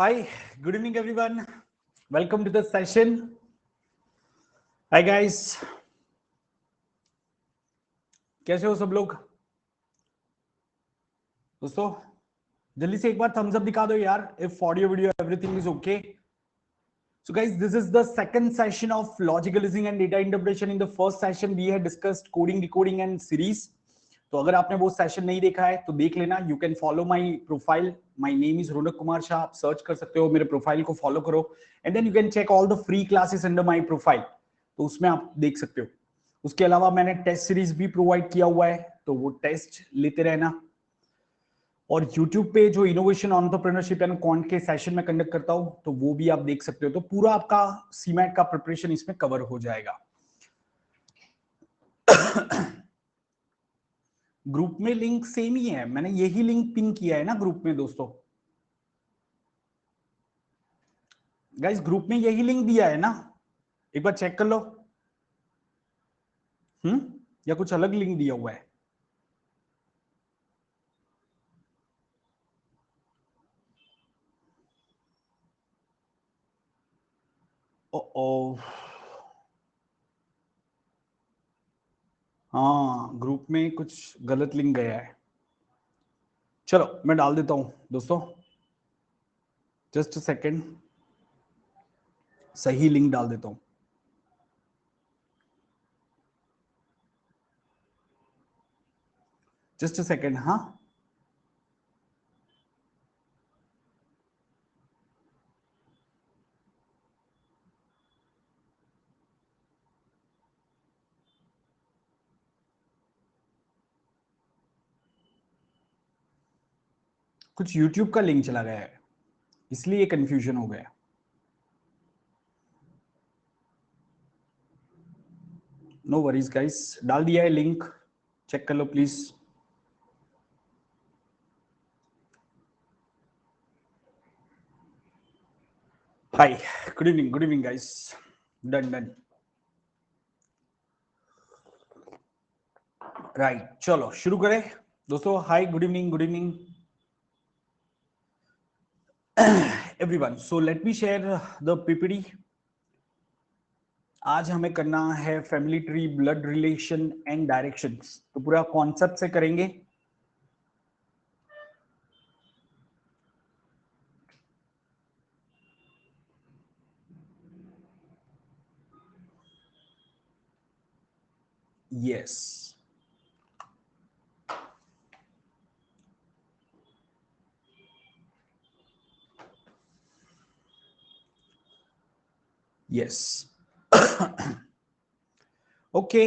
Hi, good evening, everyone. Welcome to the session. Hi, guys. कैसे हो सब लोग दोस्तों? जल्दी से एक बार थम्स अप दिखा दो यार if audio video everything is okay. So guys, this is the second session of logical listening and data interpretation. In the first session we had discussed coding, decoding and series. तो अगर आपने वो session नहीं देखा है तो देख लेना. You can follow my profile. My name is Ronak Kumar Shah. आप सर्च कर सकते हो, मेरे प्रोफाइल को फॉलो करो and then you can check all the free classes under my profile. तो उसमें आप देख सकते हो. उसके अलावा मैंने टेस्ट सीरीज भी प्रोवाइड किया हुआ है, तो वो टेस्ट लेते रहना. और YouTube पे जो इनोवेशन एंटरप्रेन्योरशिप एंड क्वांट के सेशन में कंडक्ट करता हूं, तो वो भी आप देख सकते हो. तो पूरा आपका सीमैट का प्रिपरेशन इसमें कवर हो जाएगा. ग्रुप में लिंक सेम ही है, मैंने यही लिंक पिन किया है ना ग्रुप में दोस्तों. गाइस ग्रुप में यही लिंक दिया है ना, एक बार चेक कर लो. या कुछ अलग लिंक दिया हुआ है? ओ हाँ, ग्रुप में कुछ गलत लिंक गया है. चलो मैं डाल देता हूं दोस्तों, जस्ट अ सेकेंड. सही लिंक डाल देता हूं. Just a second. हाँ, कुछ YouTube का लिंक चला गया है, इसलिए कंफ्यूजन हो गया. नो वरीज गाइस, डाल दिया है लिंक, चेक कर लो please. Hi, good evening guys. Done. Right, चलो शुरू करें दोस्तों. Hi, good evening everyone. So let me share the PPT. आज हमें करना है family tree, blood relation and directions. तो पूरा कॉन्सेप्ट से करेंगे. Yes, yes. Okay,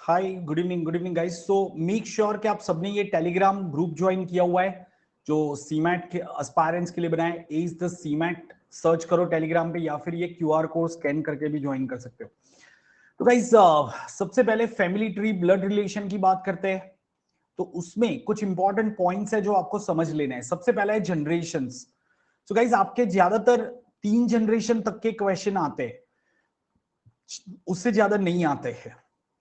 hi, good evening guys. So make sure कि आप सबने ये टेलीग्राम ग्रुप ज्वाइन किया हुआ है जो सीमैट के एस्पायरेंट्स के लिए बनाए. इज द सीमैट सर्च करो टेलीग्राम पे, या फिर ये क्यूआर कोड स्कैन करके भी ज्वाइन कर सकते हो. तो गाइस सबसे पहले फैमिली ट्री ब्लड रिलेशन की बात करते हैं. तो उसमें कुछ इंपॉर्टेंट पॉइंट्स है जो आपको समझ लेना है. सबसे पहला है जनरेशंस. सो गाइस आपके ज्यादातर 3 जनरेशन तक के क्वेश्चन आते हैं, उससे ज्यादा नहीं आते हैं.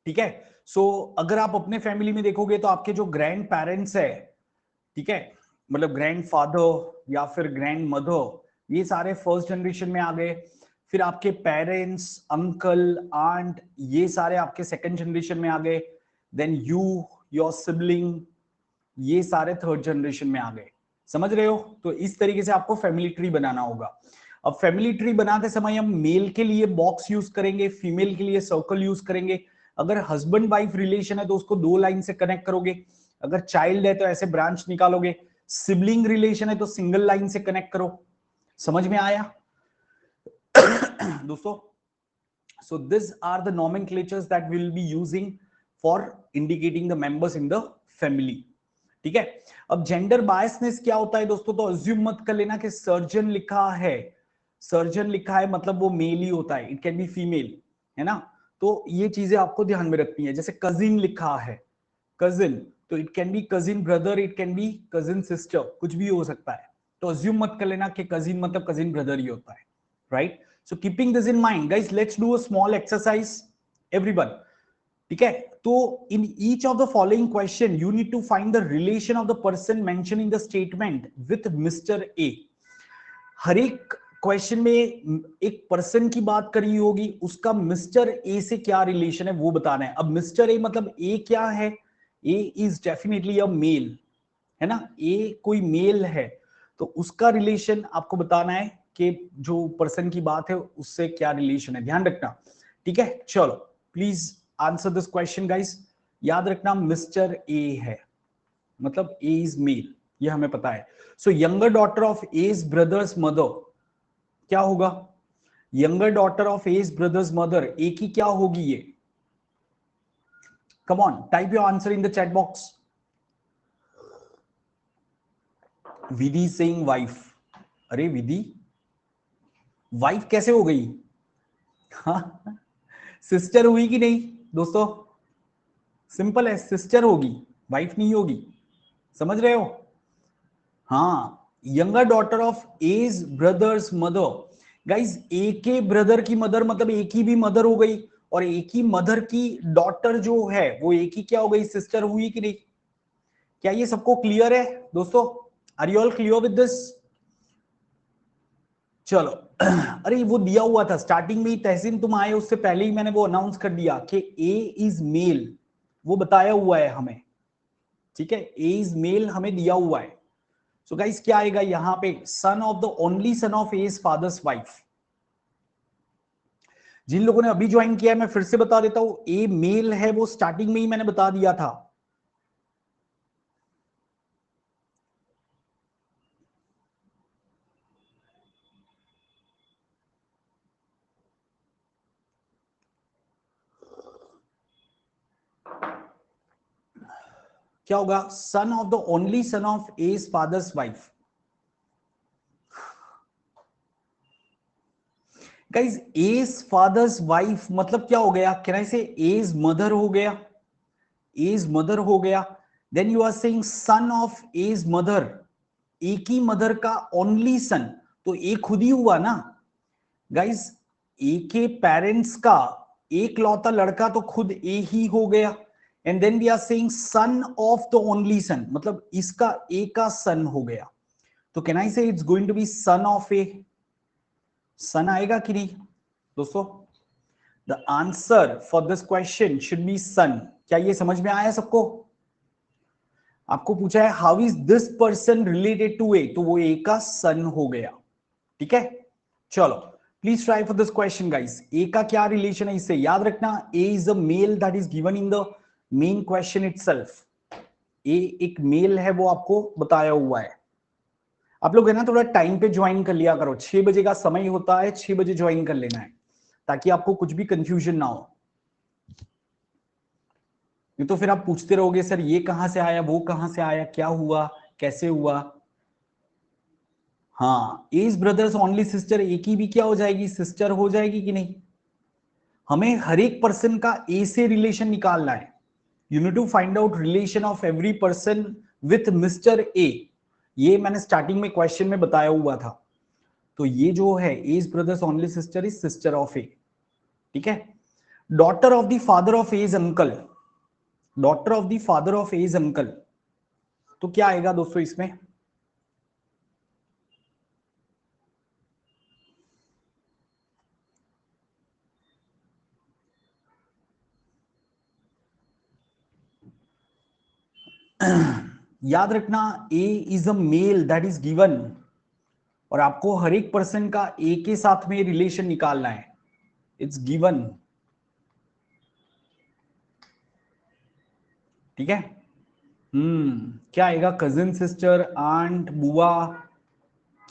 ठीक है. सो अगर आप अपने फैमिली में देखोगे तो आपके जो ग्रैंड पेरेंट्स है, ठीक है, मतलब ग्रैंड फादर या फिर ग्रैंड मदर, ये सारे फर्स्ट जनरेशन में आ गए. फिर आपके पेरेंट्स, अंकल, आंट, ये सारे आपके सेकंड जनरेशन में आ गए. देन यू, योर सिबलिंग, ये सारे थर्ड जनरेशन में आ गए. समझ रहे हो? तो इस तरीके से आपको फैमिली ट्री बनाना होगा. अब फैमिली ट्री बनाते समय हम मेल के लिए बॉक्स यूज करेंगे, फीमेल के लिए सर्कल यूज करेंगे. अगर हस्बैंड वाइफ रिलेशन है तो उसको 2 लाइन से कनेक्ट करोगे. अगर चाइल्ड है तो ऐसे ब्रांच निकालोगे. सिबलिंग रिलेशन है तो सिंगल लाइन से कनेक्ट करो. समझ में आया दोस्तों? So these are the nomenclatures that we'll be using for indicating the members in the family. ठीक है. अब जेंडर बायसनेस क्या होता है दोस्तों? तो अज्यूम मत कर लेना कि सर्जन लिखा है, सर्जन लिखा है मतलब वो मेल ही होता है. इट कैन बी फीमेल, है ना. तो ये चीजें आपको ध्यान में रखनी है. जैसे कजिन लिखा है, कजिन, तो it can be cousin brother, it can be cousin sister, कुछ भी हो सकता है. तो अज्यूम मत कर लेना कि कजिन मतलब कजिन ब्रदर ही होता है. Right. So keeping this in mind, guys, let's do a small exercise, everyone. ठीक है. तो in each of the following question, you need to find the relation of the person mentioned in the statement with Mr. A. हर एक question में एक person की बात करी होगी, उसका मिस्टर ए से क्या रिलेशन है वो बताना है। अब मिस्टर ए मतलब ए क्या है, ए इज डेफिनेटली अ मेल, है ना, ए कोई मेल है, तो उसका रिलेशन आपको बताना है कि जो पर्सन की बात है उससे क्या रिलेशन है, ध्यान रखना। ठीक है, चलो please answer this question guys. याद रखना मिस्टर ए है, मतलब ए इज मेल, ये हमें पता है। So younger daughter of A's brother's mother क्या होगा, younger daughter of A's brother's mother A की क्या होगी ये, come on type your answer in the chat box. Vidhi saying wife, अरे विधि वाइफ कैसे हो गई, हाँ सिस्टर हुई कि नहीं दोस्तों, सिंपल है, सिस्टर होगी, वाइफ नहीं होगी, समझ रहे हो। हाँ, younger daughter of A's brother's mother, guys A के ब्रदर की मदर मतलब एक ही भी मदर हो गई, और एक ही मदर की डॉटर जो है वो एक ही क्या हो गई, सिस्टर हुई कि नहीं। क्या ये सबको क्लियर है दोस्तों, are you all clear with this. चलो अरे वो दिया हुआ था स्टार्टिंग में ही, तहसीन तुम आए उससे पहले ही मैंने वो अनाउंस कर दिया कि ए इज मेल, वो बताया हुआ है हमें, ठीक है, ए इज मेल हमें दिया हुआ है। सो गाइस क्या आएगा यहां पे, son of the only son of A's father's wife. जिन लोगों ने अभी ज्वाइन किया है मैं फिर से बता देता हूं, ए मेल है वो स्टार्टिंग में ही मैंने बता दिया था। क्या होगा, son of the only son of A's father's wife. Guys A's father's wife मतलब क्या हो गया, कैन आई से एज मदर हो गया, एज मदर हो गया। Then you are saying son of A's mother, एक ही मदर का ओनली सन, तो एक खुद ही हुआ ना गाइस, ए के पेरेंट्स का एक लौता लड़का तो खुद ए ही हो गया। And then we are saying son of the only son मतलब इसका ए का सन हो गया, तो can I say it's going to be son of A, son आएगा कि नहीं दोस्तों। The answer for this question should be son. क्या ये समझ में आया सबको। आपको पूछा है how is this person related to A, तो वो ए का सन हो गया, ठीक है। चलो please try for this question guys, A का क्या रिलेशन है इससे, याद रखना A is a male that is given in the main question itself. A एक मेल है वो आपको बताया हुआ है। आप लोग है ना थोड़ा टाइम पे ज्वाइन कर लिया करो, 6 बजे का समय होता है, 6 बजे ज्वाइन कर लेना है ताकि आपको कुछ भी कंफ्यूजन ना हो। नहीं तो फिर आप पूछते रहोगे सर ये कहां से आया, वो कहां से आया, क्या हुआ, कैसे हुआ। हाँ, एज ब्रदर्स ओनली सिस्टर, एक ही भी क्या हो जाएगी, सिस्टर हो जाएगी कि नहीं। हमें हर एक पर्सन का ए से रिलेशन निकालना है। You need to find out relation of every person with mister A, ये मैंने स्टार्टिंग में क्वेश्चन में बताया हुआ था। तो ये जो है A's brother's only sister is sister of A, ठीक है। Daughter of the father of A's uncle, daughter of the father of A's uncle, तो क्या आएगा दोस्तों इसमें। याद रखना A is a male that is given, और आपको हर एक पर्सन का ए के साथ में रिलेशन निकालना है, इट्स गिवन, ठीक है। क्या आएगा, कजिन, सिस्टर, आंट, बुआ,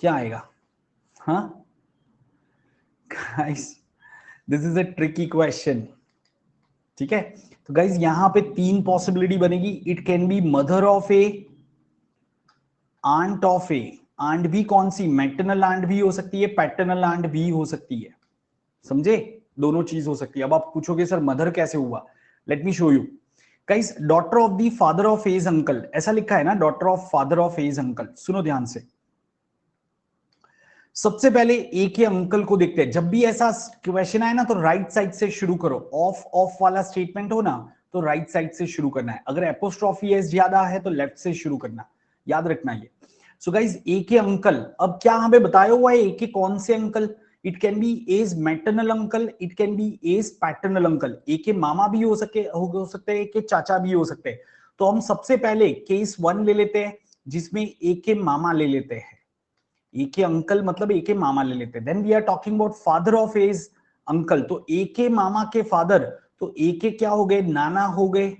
क्या आएगा। हाँ guys this is a tricky question, ठीक है। तो गाइस यहां पे 3 पॉसिबिलिटी बनेगी, it can be mother of A, aunt of A, aunt भी कौन सी, मैटरनल आंट भी हो सकती है, पैटर्नल आंट भी हो सकती है, समझे, दोनों चीज हो सकती है। अब आप पूछोगे सर मदर कैसे हुआ, let me show you guys. Daughter of the father of A's uncle, ऐसा लिखा है ना, daughter of father of A's uncle, सुनो ध्यान से। सबसे पहले ए के अंकल को देखते हैं, जब भी ऐसा क्वेश्चन आए ना तो राइट साइड से शुरू करो, ऑफ ऑफ वाला स्टेटमेंट हो ना तो राइट साइड से शुरू करना है, अगर एपोस्ट्रोफी एस ज्यादा है तो लेफ्ट से शुरू करना, याद रखना ये। सो गाइज ए के अंकल, अब क्या हमें बताया हुआ है ए के कौन से uncle? It can be A's maternal uncle, it can be A's paternal uncle. A के मामा भी हो सकते हैं, ए के चाचा भी हो सकते हैं। तो हम सबसे पहले केस 1 ले लेते हैं, जिसमें ए के मामा ले लेते हैं। ए के अंकल मतलब ए के मामा ले लेते हैं। Then we are talking about father of A's uncle, तो ए के मामा के फादर, तो ए के क्या हो गए? नाना हो गए,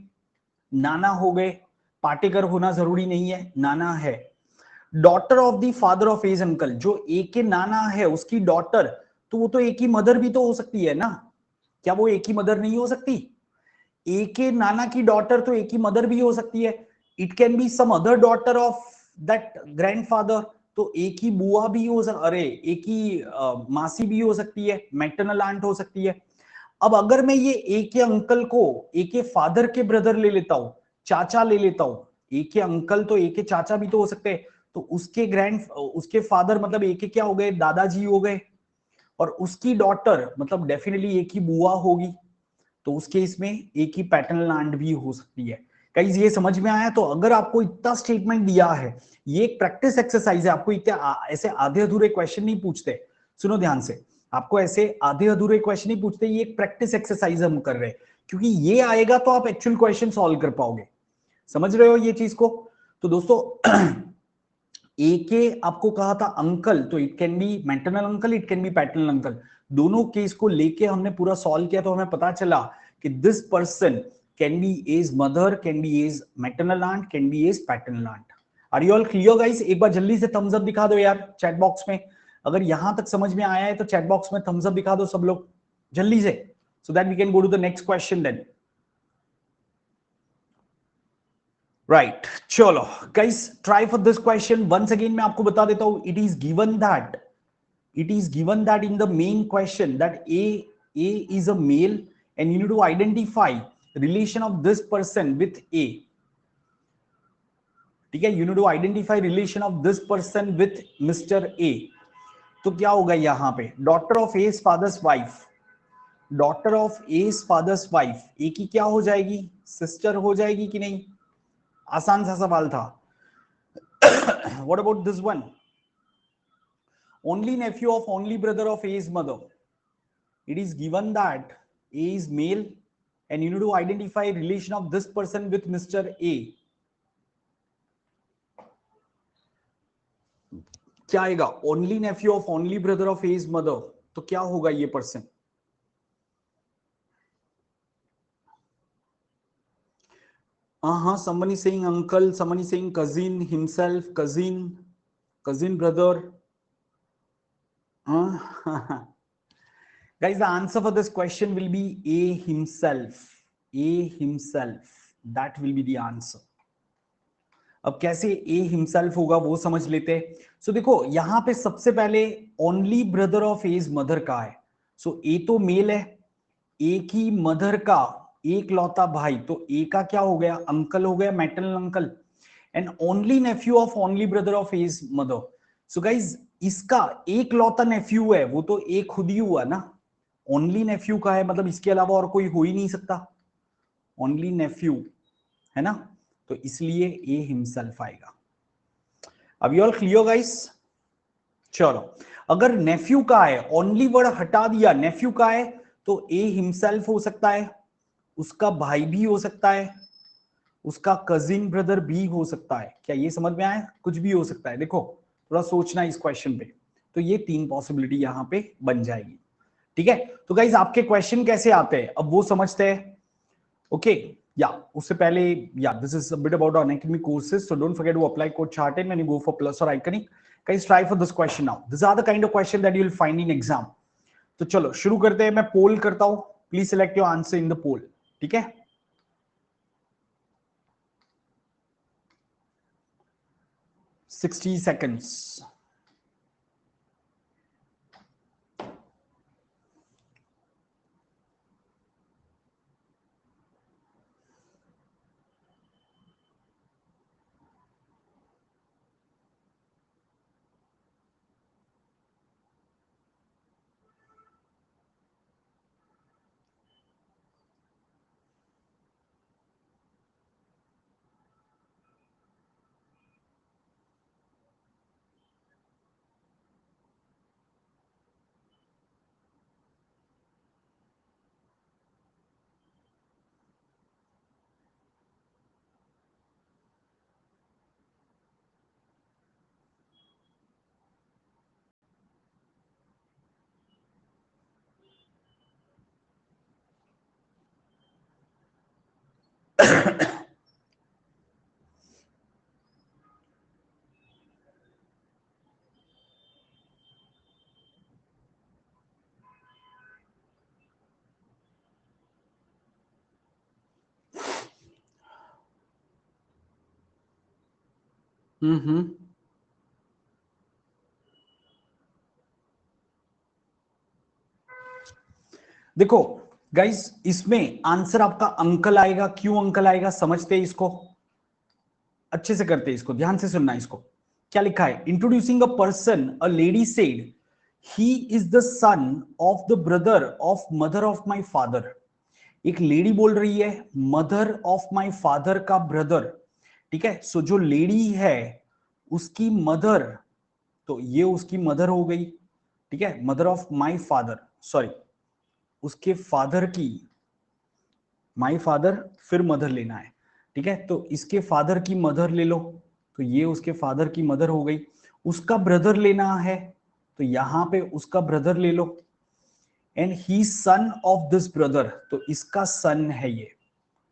नाना हो गए। पाटेकर होना जरूरी नहीं है, नाना है। Daughter of the father of A's uncle, जो ए के नाना है उसकी डॉटर, तो वो तो एक ही मदर भी तो हो सकती है ना? क्या वो एक ही मदर नहीं हो सकती? ए के नाना की डॉटर तो एक ही मदर भी हो सकती है। It can be some other daughter of that grandfather, तो एक ही बुआ भी हो अरे एक ही मासी भी हो सकती है, मैटरनल आंट हो सकती है। अब अगर मैं ये ए के अंकल को ए के फादर के ब्रदर ले लेता हूं, चाचा ले लेता हूं, ए के अंकल तो ए के चाचा भी तो हो सकते हैं, तो उसके फादर मतलब ए के क्या हो गए? दादाजी हो गए। और उसकी डॉटर मतलब डेफिनेटली एक ही बुआ होगी, तो उस केस में एक ही पैटर्नल आंट भी हो सकती है। गाइस ये समझ में आया? तो अगर आपको इतना स्टेटमेंट दिया है, ये एक प्रैक्टिस एक्सरसाइज है, आपको इतने ऐसे आधे अधूरे क्वेश्चन नहीं पूछते। सुनो ध्यान से, आपको ऐसे आधे अधूरे क्वेश्चन नहीं पूछते, ये एक प्रैक्टिस एक्सरसाइज हम कर रहे हैं, क्योंकि ये आएगा तो आप एक्चुअल क्वेश्चन सॉल्व कर पाओगे। समझ रहे हो ये चीज को? तो दोस्तों ए के आपको कहा था अंकल, तो it can B maternal uncle, it can B paternal uncle. दोनों केस को लेके हमने पूरा सॉल्व किया, तो हमें पता चला कि this person can be A's mother, can be A's maternal aunt, can be A's paternal aunt. Are you all clear guys? एक बार जल्दी से थम्स अप दिखा दो यार चैट बॉक्स में। अगर यहां तक समझ में आया है तो चैट बॉक्स में थम्स अप दिखा दो सब लोग जल्दी से, so that we can go to the next question then. Right, चलो guys try for this question once again. मैं आपको बता देता हूं, it is given that in the main question that a is a male and you need to identify relation of this person with a। ठीक है, you need to identify relation of this person with Mr. A। तो क्या होगा यहां पे? Daughter of A's father's wife, daughter of A's father's wife, A की क्या हो जाएगी? सिस्टर हो जाएगी कि नहीं? आसान सा सवाल था। What about this one? only nephew of only brother of A's mother. It is given that A is male and you need to identify relation of this person with Mr. A। क्या आएगा? Only nephew of only brother of A's mother, तो क्या होगा ये person? हाँ, somebody saying uncle, somebody saying cousin himself, cousin brother। Guys, the answer for this question will be A himself। A himself, that will be the answer। अब कैसे ए himself होगा वो समझ लेते हैं। सो देखो यहां पे सबसे पहले only brother of A's mother का है। सो ए तो मेल है, ए की मदर का एक लौता भाई, तो ए का क्या हो गया? अंकल हो गया, maternal uncle. And only nephew of only brother of A's mother. So guys इसका एक लौता नेफ्यू है, वो तो एक खुद ही हुआ ना। ओनली नेफ्यू का है मतलब इसके अलावा और कोई हो ही नहीं सकता, ओनली नेफ्यू है ना, तो इसलिए ए हिमसेल्फ आएगा। अब यू ऑल क्लियर गाइस? चलो, अगर नेफ्यू का है, ओनली वर्ड हटा दिया, नेफ्यू का है, तो ए हिमसेल्फ हो सकता है, उसका भाई भी हो सकता है, उसका कजिन ब्रदर भी हो सकता है। क्या ये समझ में आया? कुछ भी हो सकता है। देखो थोड़ा सोचना इस क्वेश्चन पे, तो ये 3 पॉसिबिलिटी यहां पे बन जाएगी। ठीक है, तो गाइज आपके क्वेश्चन कैसे आते हैं अब वो समझते हैं। ओके, या उससे पहले, yeah this is a bit about Unacademy courses, so don't forget to apply code चार्टन when you go for plus और iconic. Guys try for this question now, this are the kind of question that you will find in exam. तो चलो शुरू करते हैं, मैं poll करता हूं, please select your answer in the poll. ठीक है, 60 seconds। हम्म। देखो गाइस, इसमें आंसर आपका अंकल आएगा। क्यों अंकल आएगा समझते हैं इसको, अच्छे से करते हैं इसको, ध्यान से सुनना इसको। क्या लिखा है? Introducing a person, a lady said he is the son of the brother of mother of my father. एक लेडी बोल रही है मदर ऑफ माय फादर का ब्रदर, ठीक है। सो जो लेडी है उसकी मदर, तो ये उसकी मदर हो गई, ठीक है। Mother of my father, sorry उसके फादर की, माय फादर फिर मदर लेना है, ठीक है। तो इसके फादर की मदर ले लो, तो ये उसके फादर की मदर हो गई। उसका ब्रदर लेना है, तो यहां पे उसका ब्रदर ले लो। And he son of this brother, तो इसका सन है ये,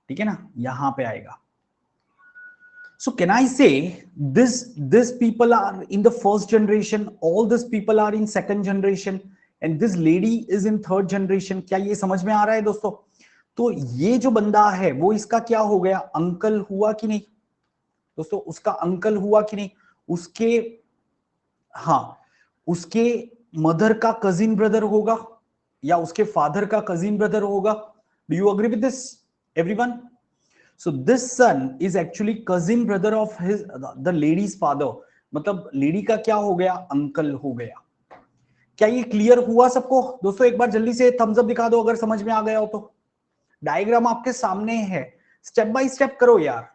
ठीक है ना, यहां पे आएगा। So can I say this people are in the first generation, all these people are in second generation, and this lady is in third generation? क्या ये समझ में आ रहा है दोस्तों? तो ये जो बंदा है वो इसका क्या हो गया, अंकल हुआ कि नहीं दोस्तों? उसका अंकल हुआ कि नहीं? उसके, हाँ, उसके मदर का कजिन ब्रदर होगा या उसके फादर का कजिन ब्रदर होगा। Do you agree with this everyone? So this son is actually cousin brother of his the lady's father, मतलब लेडी का क्या हो गया, अंकल हो गया। क्या ये क्लियर हुआ सबको दोस्तों? एक बार जल्दी से थम्स अप दिखा दो अगर समझ में आ गया हो तो। डायग्राम आपके सामने है, स्टेप बाय स्टेप करो यार।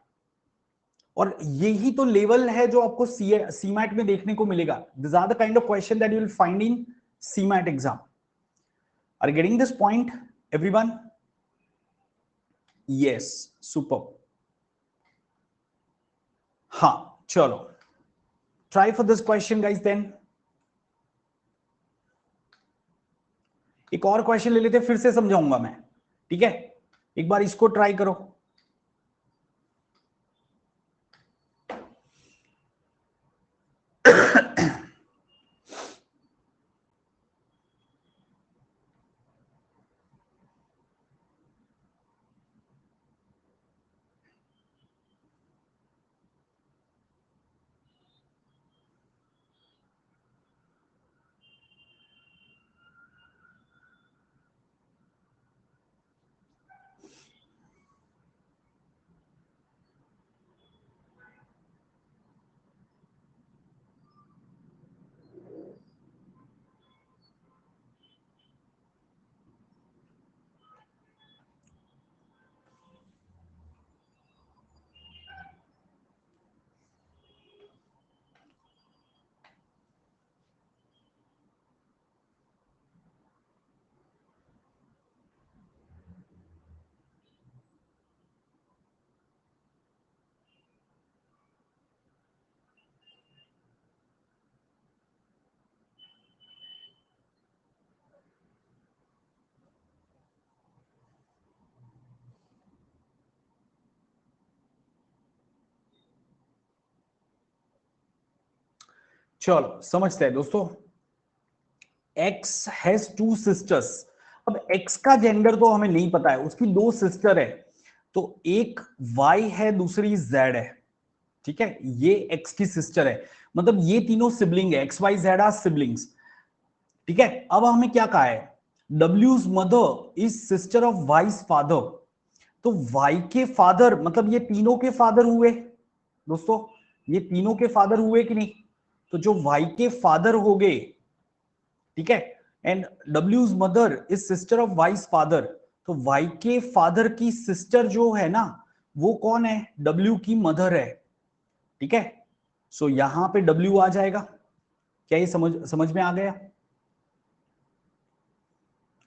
और यही तो लेवल है जो आपको सीमैट में देखने को मिलेगा। This are the kind of question that you will find in CMAT exam. Are getting this point everyone? Yes, super. हाँ चलो, try for this question guys then. एक और क्वेश्चन ले लेते, फिर से समझाऊंगा मैं, ठीक है। एक बार इसको ट्राई करो। चलो समझते हैं दोस्तों। X has two sisters. अब एक्स का जेंडर तो हमें नहीं पता है, उसकी दो सिस्टर है, तो एक वाई है दूसरी जेड है, ठीक है। ये एक्स की सिस्टर है, मतलब ये तीनों सिबलिंग है, X Y Z are siblings, ठीक है। अब हमें क्या कहा है, डब्ल्यूज mother is sister of Y's father. तो वाई के फादर मतलब ये तीनों के फादर हुए दोस्तों, ये तीनों के फादर हुए कि नहीं? तो जो वाई के फादर हो गए, ठीक है, एंड डब्ल्यूज mother is sister of Y's father, तो वाई के फादर की सिस्टर जो है ना, वो कौन है, डब्ल्यू की मदर है, ठीक है। सो यहां पे डब्ल्यू आ जाएगा। क्या ये समझ में आ गया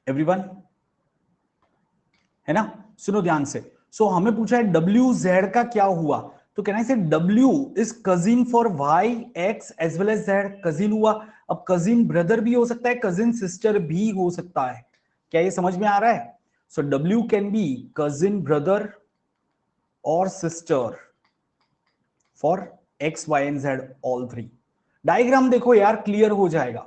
एवरीवन? है ना? सुनो ध्यान से। सो हमें पूछा है डब्ल्यू जेड का क्या हुआ, तो कहना है W is cousin for Y X as well as Z, cousin हुआ। अब कजिन ब्रदर भी हो सकता है, कजिन सिस्टर भी हो सकता है। क्या ये समझ में आ रहा है? So W can be cousin brother और sister for X Y and Z all three. Diagram देखो यार, क्लियर हो जाएगा,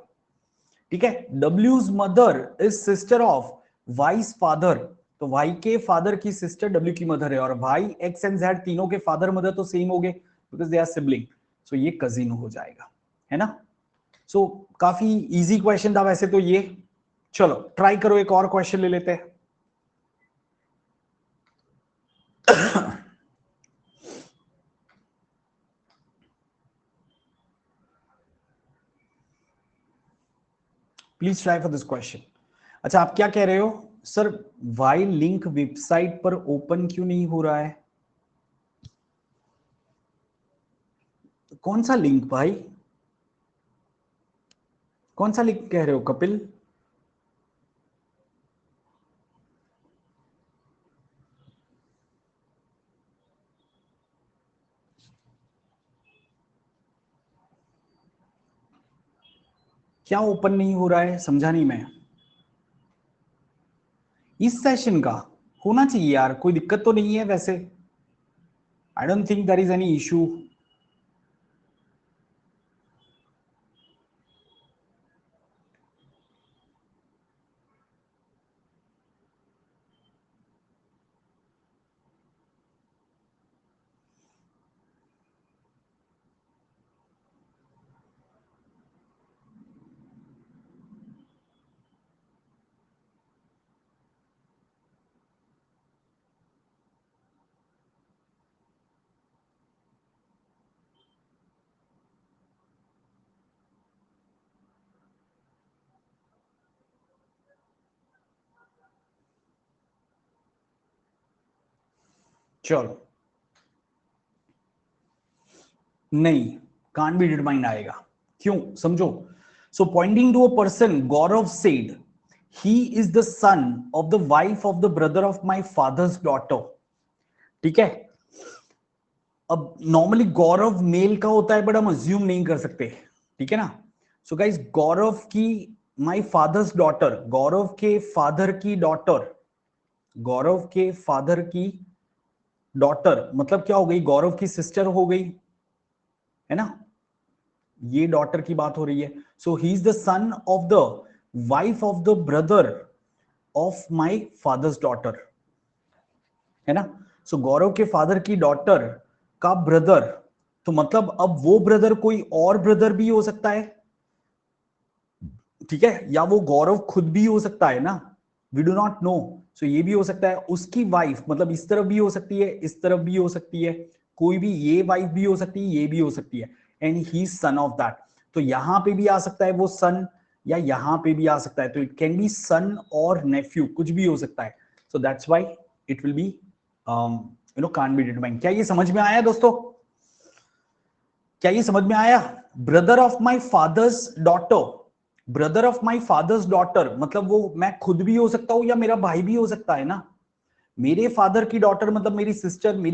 ठीक है। डब्ल्यूज mother is sister of Y's father, तो वाई के फादर की सिस्टर डब्ल्यू की मदर है, और वाई एक्स एंड जेड तीनों के फादर मदर तो सेम हो गए बिकॉज दे आर सिबलिंग। सो ये कजिन हो जाएगा, है ना। सो काफी इजी क्वेश्चन था वैसे तो ये। चलो ट्राई करो, एक और क्वेश्चन ले लेते हैं। Please try for this question. अच्छा, आप क्या कह रहे हो सर, वाई लिंक वेबसाइट पर ओपन क्यों नहीं हो रहा है? कौन सा लिंक भाई, कौन सा लिंक कह रहे हो कपिल? क्या ओपन नहीं हो रहा है, समझा नहीं मैं। इस सेशन का होना चाहिए यार, कोई दिक्कत तो नहीं है वैसे। I don't think there is any issue. चलो, नहीं, कांट बी डिटरमाइंड आएगा। क्यों, समझो। So pointing to a person, Gaurav said he is the son of the wife of the brother of my father's daughter. ठीक है, अब नॉर्मली गौरव mail का होता है बट हम अज्यूम नहीं कर सकते, ठीक है ना। सो गाइस, गौरव की माय फादर्स डॉटर, गौरव के फादर की डॉटर, गौरव के फादर की डॉटर मतलब क्या हो गई, गौरव की सिस्टर हो गई, है ना। ये डॉटर की बात हो रही है। So he is the son of the wife of the brother of my father's daughter, है ना। सो गौरव के फादर की डॉटर का ब्रदर, तो मतलब अब वो ब्रदर कोई और ब्रदर भी हो सकता है, ठीक है, या वो गौरव खुद भी हो सकता है ना, वी डू नॉट नो। सो ये भी हो सकता है, उसकी वाइफ मतलब इस तरफ भी हो सकती है, इस तरफ भी हो सकती है, कोई भी, ये वाइफ भी हो सकती है, ये भी हो सकती है, and he son of that. तो यहां पे भी आ सकता है वो सन, या यहां पे भी आ सकता है, तो इट कैन बी सन और नेफ्यू, कुछ भी हो सकता है। So that's why it will be can't be determined. क्या ये समझ में आया दोस्तों? क्या ये समझ में आया? Brother of my father's daughter, brother of my father's daughter मतलब वो मैं खुद भी हो सकता हूं या मेरा भाई भी हो सकता है ना। मेरे फादर की डॉटर मतलब मेरी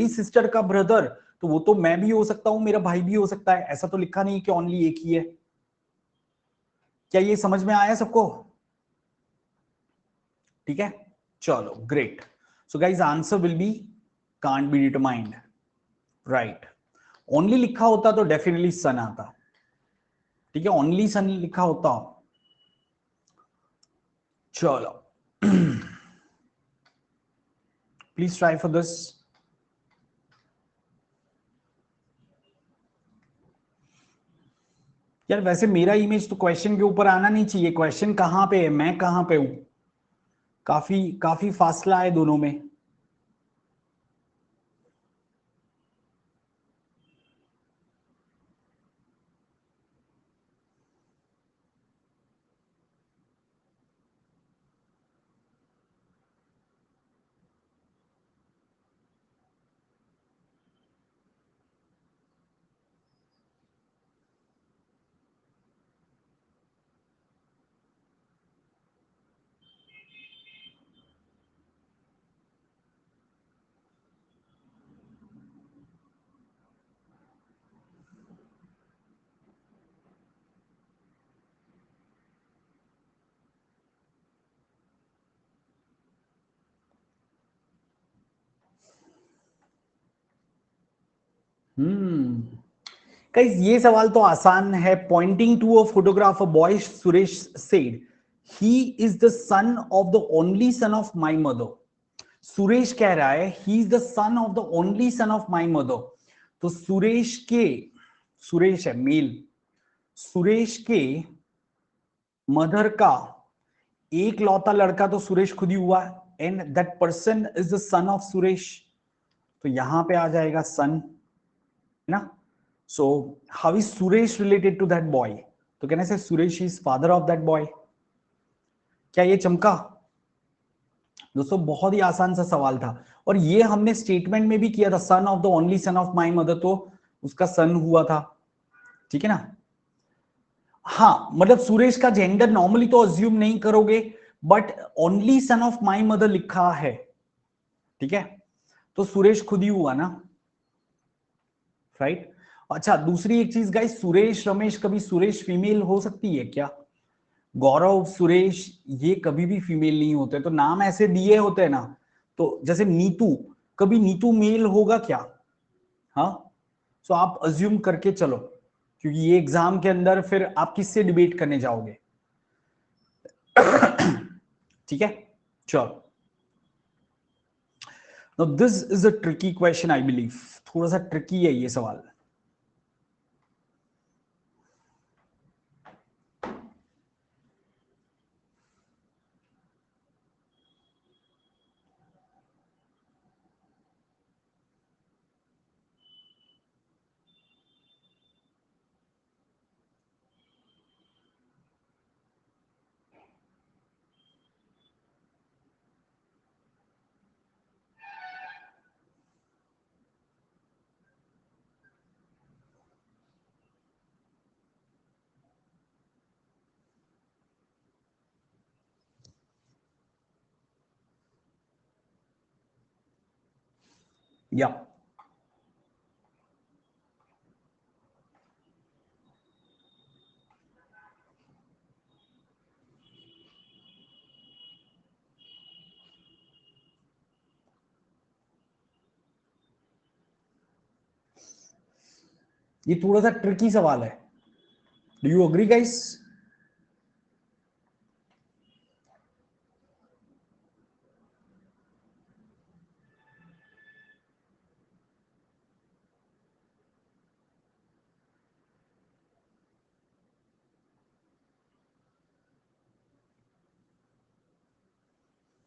सिस्टर का ब्रदर, तो वो तो मैं भी हो सकता हूं, मेरा भाई भी हो सकता है, ऐसा तो लिखा नहीं कि ओनली एक ही है। क्या ये समझ में आया सबको? ठीक है, चलो great. So guys, answer will be can't be determined, right. Only लिखा होता तो डेफिनेटली सन आता, ठीक है, ओनली सन लिखा होता। चलो, प्लीज ट्राई फॉर दिस। यार वैसे मेरा इमेज तो क्वेश्चन के ऊपर आना नहीं चाहिए, क्वेश्चन कहां पे है, मैं कहां पे हूं, काफी काफी फासला है दोनों में। गाइस, ये सवाल तो आसान है। Pointing to a photograph, a boy Suresh said he is the son of the only son of my mother. Suresh कह रहा है he is the son of the only son of my mother. तो सुरेश के सुरेश है मेल, सुरेश के मदर का एक लौता लड़का तो सुरेश खुद ही हुआ, and that person is the son of Suresh, तो यहां पे आ जाएगा सन, है ना। So how is Suresh related to that boy, तो कहने से Suresh is father of that boy. क्या ये चमका दोस्तों? बहुत ही आसान सा सवाल था, और ये हमने स्टेटमेंट में भी किया था, सन of the only son of my mother, तो उसका सन हुआ था, ठीक है ना। हाँ, मतलब सुरेश का जेंडर नॉर्मली तो अज्यूम नहीं करोगे, but only son of my mother लिखा है, ठीक है, तो सुरेश खुद ही हुआ ना, राइट। अच्छा, दूसरी एक चीज गाइस, सुरेश रमेश, कभी सुरेश फीमेल हो सकती है क्या? गौरव सुरेश ये कभी भी फीमेल नहीं होते, तो नाम ऐसे दिए होते हैं ना, तो जैसे नीतू, कभी नीतू मेल होगा क्या? हाँ, सो आप अज्यूम करके चलो, क्योंकि ये एग्जाम के अंदर फिर आप किससे डिबेट करने जाओगे। ठीक है, चलो। Now this is a tricky question, I believe. थोड़ा सा ट्रिकी है ये सवाल। या ये थोड़ा सा ट्रिकी सवाल है। Do you agree guys?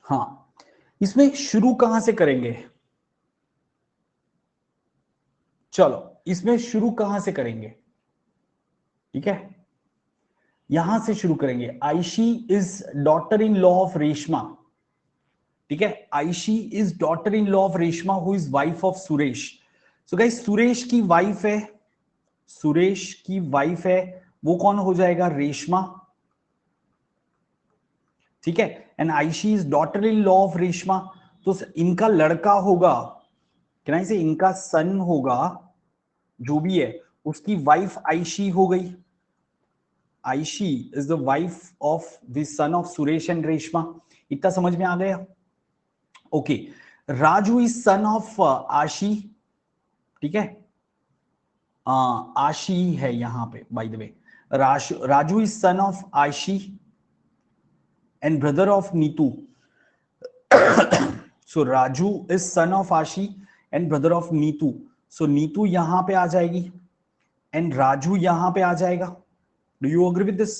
हाँ, इसमें शुरू कहां से करेंगे? चलो, इसमें शुरू कहां से करेंगे? ठीक है, यहां से शुरू करेंगे। Aishi is daughter in law of Reshma, ठीक है, Aishi is daughter in law of Reshma who is wife of Suresh. So guys, Suresh की वाइफ है, सुरेश की वाइफ है, वो कौन हो जाएगा? रेशमा, ठीक है, and Aishi is daughter in law of Reshma, तो इनका लड़का होगा, कहना इसे इनका सन होगा, जो भी है, उसकी वाइफ आयशी हो गई। Aishi is the wife of the son of Suresh and Reshma. इतना समझ में आ गया? Okay, Raju is son of Aashi, ठीक है, आशी है यहां पे by the way, Raju is son of Aashi and brother of Neetu. So Raju is son of Aashi and brother of Neetu, so Neetu यहां पे आ जाएगी एंड राजू यहां पे आ जाएगा। Do you agree with this?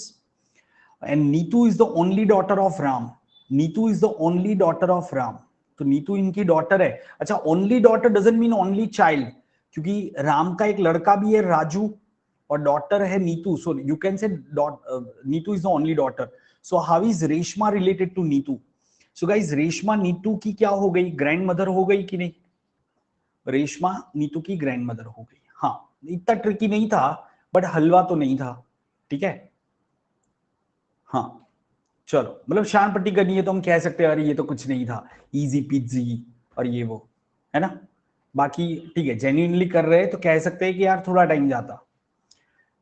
And Neetu is the only daughter of Ram, Neetu is the only daughter of Ram, तो नीतू इनकी daughter है। अच्छा, only daughter doesn't mean only child, क्योंकि राम का एक लड़का भी है राजू, और डॉटर है नीतू, सो you can say Neetu is the only daughter. So how is Reshma related to Neetu? So guys, Reshma Neetu की क्या हो गई? ग्रैंड मदर हो गई कि नहीं? रेशमा नीतू की ग्रैंड मदर हो गई। हाँ, इतना ट्रिकी नहीं था, बट हलवा तो नहीं था, ठीक है। हाँ, चलो, मतलब शान पट्टी करनी है तो हम कह सकते हैं अरे ये तो कुछ नहीं था, इजी पिजी और ये वो, है ना। बाकी ठीक है, जेन्युइनली कर रहे हैं तो कह सकते हैं कि यार थोड़ा टाइम जाता।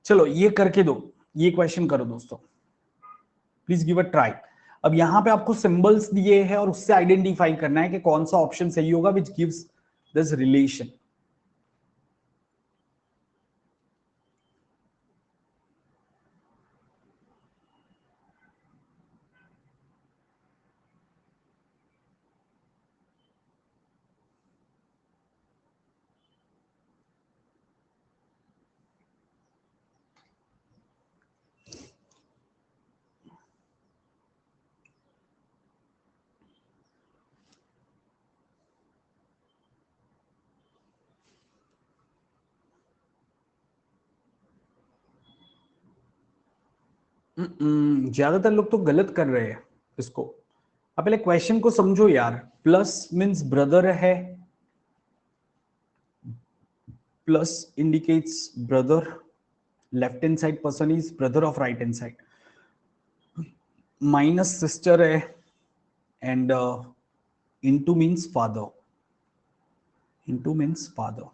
चलो, ये करके दो, ये क्वेश्चन करो दोस्तों, प्लीज गिव अ ट्राई। अब यहां पे आपको सिंबल्स दिए हैं और उससे आइडेंटिफाई करना है कि कौन सा ऑप्शन सही होगा विच गिव्स दिस रिलेशन। ज्यादातर लोग तो गलत कर रहे हैं इसको। अब पहले क्वेश्चन को समझो यार। प्लस मीन्स ब्रदर है, plus indicates brother, left hand side person is brother of right hand side, minus sister है, and into means father, into means father,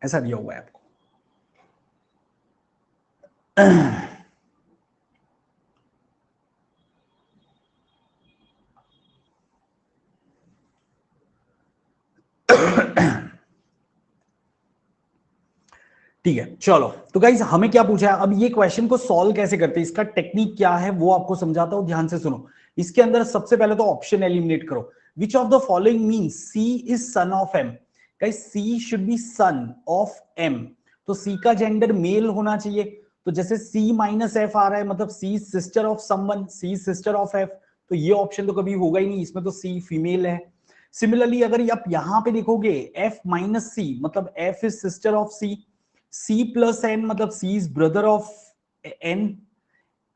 ऐसा दिया हुआ है आपको। ठीक है, चलो तो गाइस हमें क्या पूछा है, अब ये क्वेश्चन को सॉल्व कैसे करते हैं, इसका टेक्निक क्या है वो आपको समझाता हूं, ध्यान से सुनो। इसके अंदर सबसे पहले तो ऑप्शन एलिमिनेट करो। Which of the following means C is son of M. Guys C should be son of M, तो सी का जेंडर मेल होना चाहिए। तो जैसे सी माइनस एफ आ रहा है, मतलब she sister of someone, she sister of F, तो ये ऑप्शन तो कभी होगा ही नहीं, इसमें तो सी फीमेल है। सिमिलरली अगर आप यहां पे देखोगे एफ माइनस सी, मतलब F is sister of C, C plus N मतलब C is brother of N,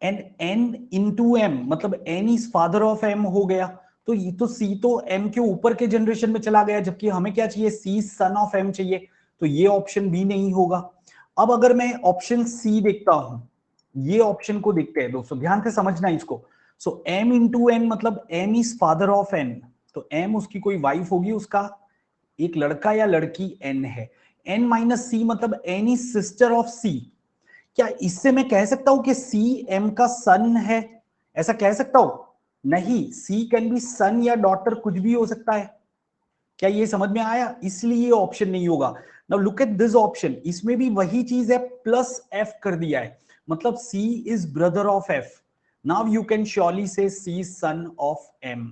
and N into M मतलब N is father of M हो गया। तो ये तो C तो M के ऊपर के जनरेशन में चला गया, जबकि हमें क्या चाहिए, C सन ऑफ M चाहिए, तो ये ऑप्शन भी नहीं होगा। अब अगर मैं ऑप्शन C देखता हूं, ये ऑप्शन को देखते हैं दोस्तों, ध्यान से समझना इसको। सो M इंटू एन मतलब M is father of N, तो M उसकी कोई वाइफ होगी, उसका एक लड़का या लड़की N है। N माइनस सी मतलब N is sister of C। क्या इससे मैं कह सकता हूं कि C M का सन है, ऐसा कह सकता हूं? नहीं, C कैन बी सन या डॉटर, कुछ भी हो सकता है। क्या ये समझ में आया? इसलिए ये ऑप्शन नहीं होगा। Now look at this option, इसमें भी वही चीज है, प्लस F कर दिया है, मतलब C is brother of F। Now you can surely से C सन ऑफ M।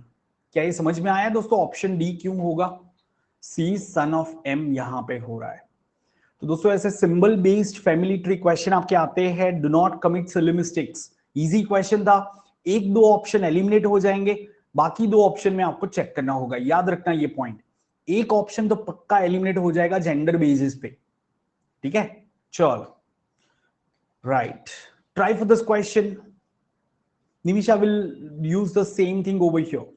क्या ये समझ में आया दोस्तों? ऑप्शन डी क्यों होगा, C सन ऑफ M यहां पे हो रहा है। तो दोस्तों ऐसे symbol based family tree question आपके आते हैं, do not commit silly mistakes. Easy question था, एक दो ऑप्शन एलिमिनेट हो जाएंगे, बाकी दो ऑप्शन में आपको चेक करना होगा, याद रखना ये पॉइंट। एक ऑप्शन तो पक्का एलिमिनेट हो जाएगा जेंडर बेसिस पे, ठीक है? चलो, right, try for this question. Nimisha will use the same thing over here.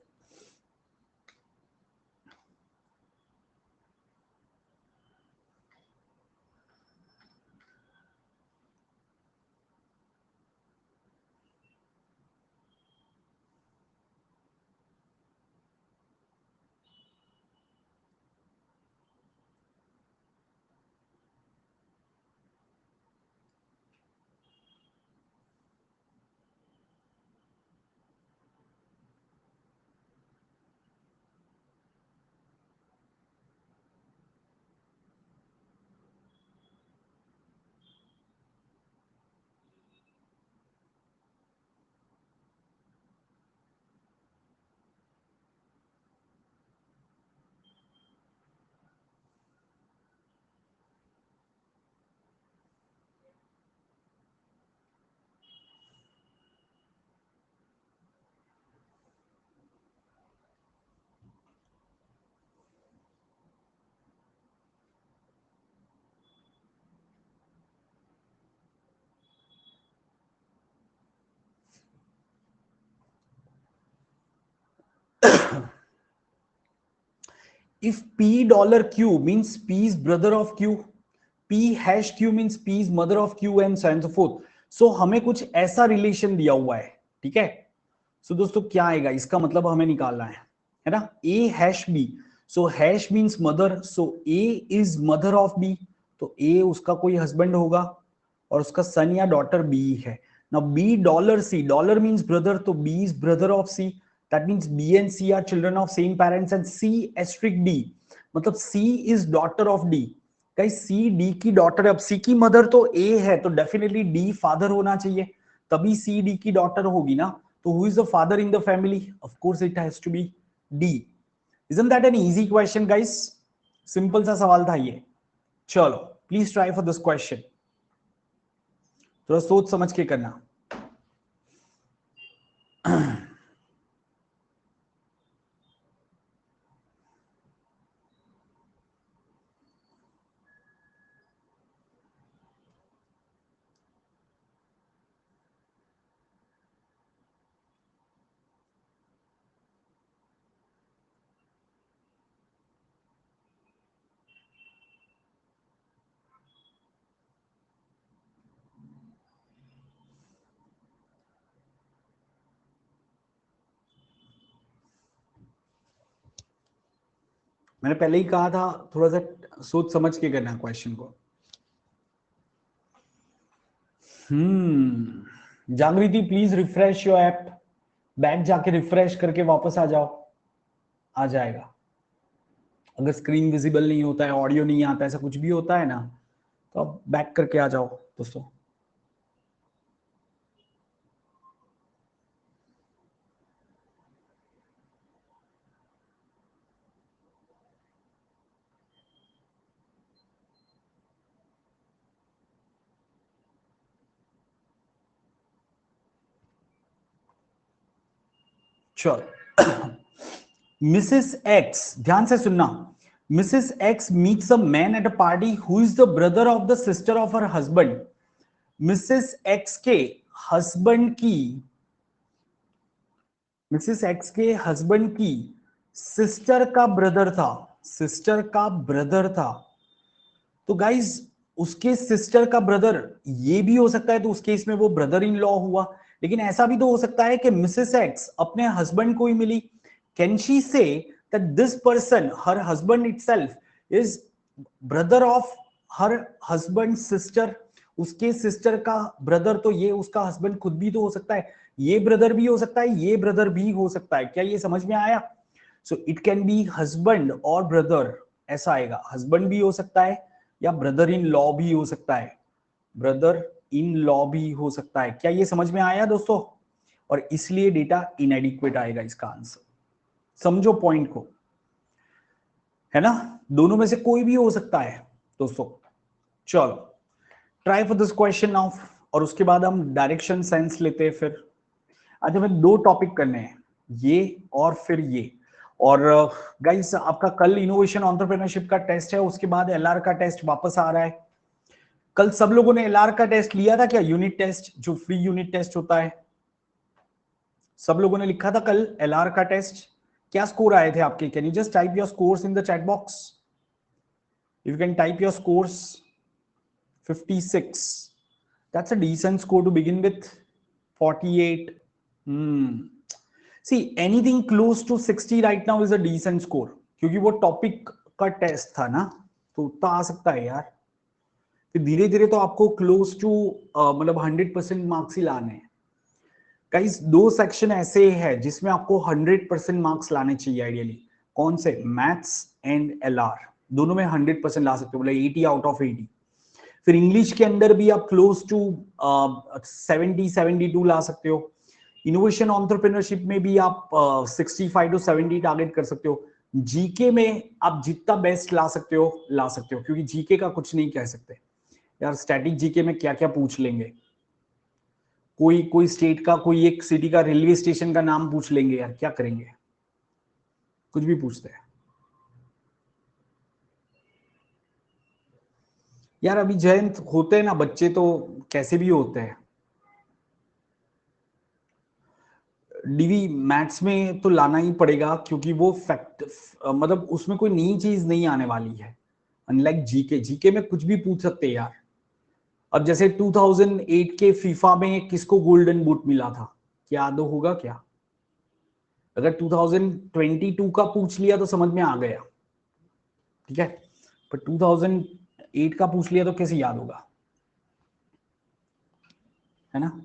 If $Q means P is brother of Q, P hash Q means P is mother of Q and so on so forth. So हमें कुछ ऐसा relation दिया हुआ है, ठीक है? सो दोस्तों क्या आएगा, इसका मतलब हमें निकालना है ना? A hash B, so hash means mother, so A is mother of B, तो A उसका कोई हस्बैंड होगा और उसका सन या डॉटर B है ना। B dollar C, dollar means brother, तो B is brother of C, that means B and C are children of same parents, and C asterisk D मतलब C is daughter of D। Guys C D की daughter है, अब C की mother तो A है, तो definitely D father होना चाहिए, तभी C D की डॉटर होगी ना। तो who is the father in the family? Of course it has to be D। Isn't that an easy question guys? Simple सा सवाल था ये। चलो please try for this question, थोड़ा सोच समझ के करना। मैंने पहले ही कहा था थोड़ा सा सोच समझ के करना क्वेश्चन को। जागृति please refresh your app, back जाके रिफ्रेश करके वापस आ जाओ, आ जाएगा। अगर स्क्रीन विजिबल नहीं होता है, ऑडियो नहीं आता, ऐसा कुछ भी होता है ना, तो अब बैक करके आ जाओ दोस्तों। चलो मिसेस एक्स, ध्यान से सुनना, Mrs x meets a man at a party who is the brother of the sister of her husband. Mrs x के हस्बैंड की, मिसेस एक्स के हस्बैंड की सिस्टर का ब्रदर था, सिस्टर का ब्रदर था। तो गाइज उसके सिस्टर का ब्रदर ये भी हो सकता है, तो उस केस में वो ब्रदर इन लॉ हुआ। लेकिन ऐसा भी तो हो सकता है कि मिसेस एक्स अपने हस्बैंड को ही मिली। Can she say that this person, her husband itself, is brother of her husband sister. उसके सिस्टर का ब्रदर, तो ये उसका हस्बैंड खुद भी तो हो सकता है, ये ब्रदर भी हो सकता है, ये ब्रदर भी हो सकता है। क्या ये समझ में आया? सो इट कैन बी हस्बैंड और ब्रदर, ऐसा आएगा। हस्बैंड भी हो सकता है या ब्रदर इन लॉ भी हो सकता है, ब्रदर इन लॉ भी हो सकता है। क्या ये समझ में आया दोस्तों? और इसलिए डेटा इनएडिक्वेट आएगा इसका आंसर। समझो पॉइंट को, है ना? दोनों में से कोई भी हो सकता है दोस्तों। चलो try for this question now, और उसके बाद हम डायरेक्शन सेंस लेते हैं। फिर आज हमें दो टॉपिक करने हैं, ये और फिर ये। और गाइस आपका कल इनोवेशन एंटरप्रेन्योरशिप का टेस्ट है, उसके बाद एलआर का टेस्ट वापस आ रहा है। कल सब लोगों ने एलआर का टेस्ट लिया था क्या? यूनिट टेस्ट, जो फ्री यूनिट टेस्ट होता है, सब लोगों ने लिखा था कल एलआर का टेस्ट? क्या स्कोर आए थे आपके? Can you just type your scores in the chat box? If you can type your scores. 56, that's a decent score to begin with. 48, see anything close to 60 right now is a decent score, क्योंकि वो topic का test था ना, तो उतना आ सकता है यार। फिर धीरे धीरे तो आपको क्लोज टू मतलब 100% मार्क्स ही लाने हैं। गाइस दो सेक्शन ऐसे है जिसमें आपको 100% मार्क्स लाने चाहिए आइडियली। कौन से? मैथ्स एंड एलआर, दोनों में 100% ला सकते हो, मतलब 80 आउट ऑफ 80। फिर इंग्लिश के अंदर भी आप क्लोज टू 70-72 ला सकते हो। इनोवेशन एंटरप्रेन्योरशिप में भी आप 65 to 70 टारगेट कर सकते हो। जीके में आप जितना बेस्ट ला सकते हो ला सकते हो, क्योंकि जीके का कुछ नहीं कह सकते यार। स्टैटिक जीके में क्या क्या पूछ लेंगे, कोई कोई स्टेट का, कोई एक सिटी का रेलवे स्टेशन का नाम पूछ लेंगे यार, क्या करेंगे? कुछ भी पूछते हैं यार। अभी जयंत होते हैं ना बच्चे, तो कैसे भी होते हैं। डीवी मैथ्स में तो लाना ही पड़ेगा, क्योंकि वो फैक्ट मतलब उसमें कोई नई चीज नहीं आने वाली है। अनलाइक जीके, जीके में कुछ भी पूछ सकते हैं यार। अब जैसे 2008 के फीफा में किसको गोल्डन बूट मिला था, क्या याद होगा क्या? अगर 2022 का पूछ लिया तो समझ में आ गया, ठीक है, पर 2008 का पूछ लिया तो कैसे याद होगा, है ना?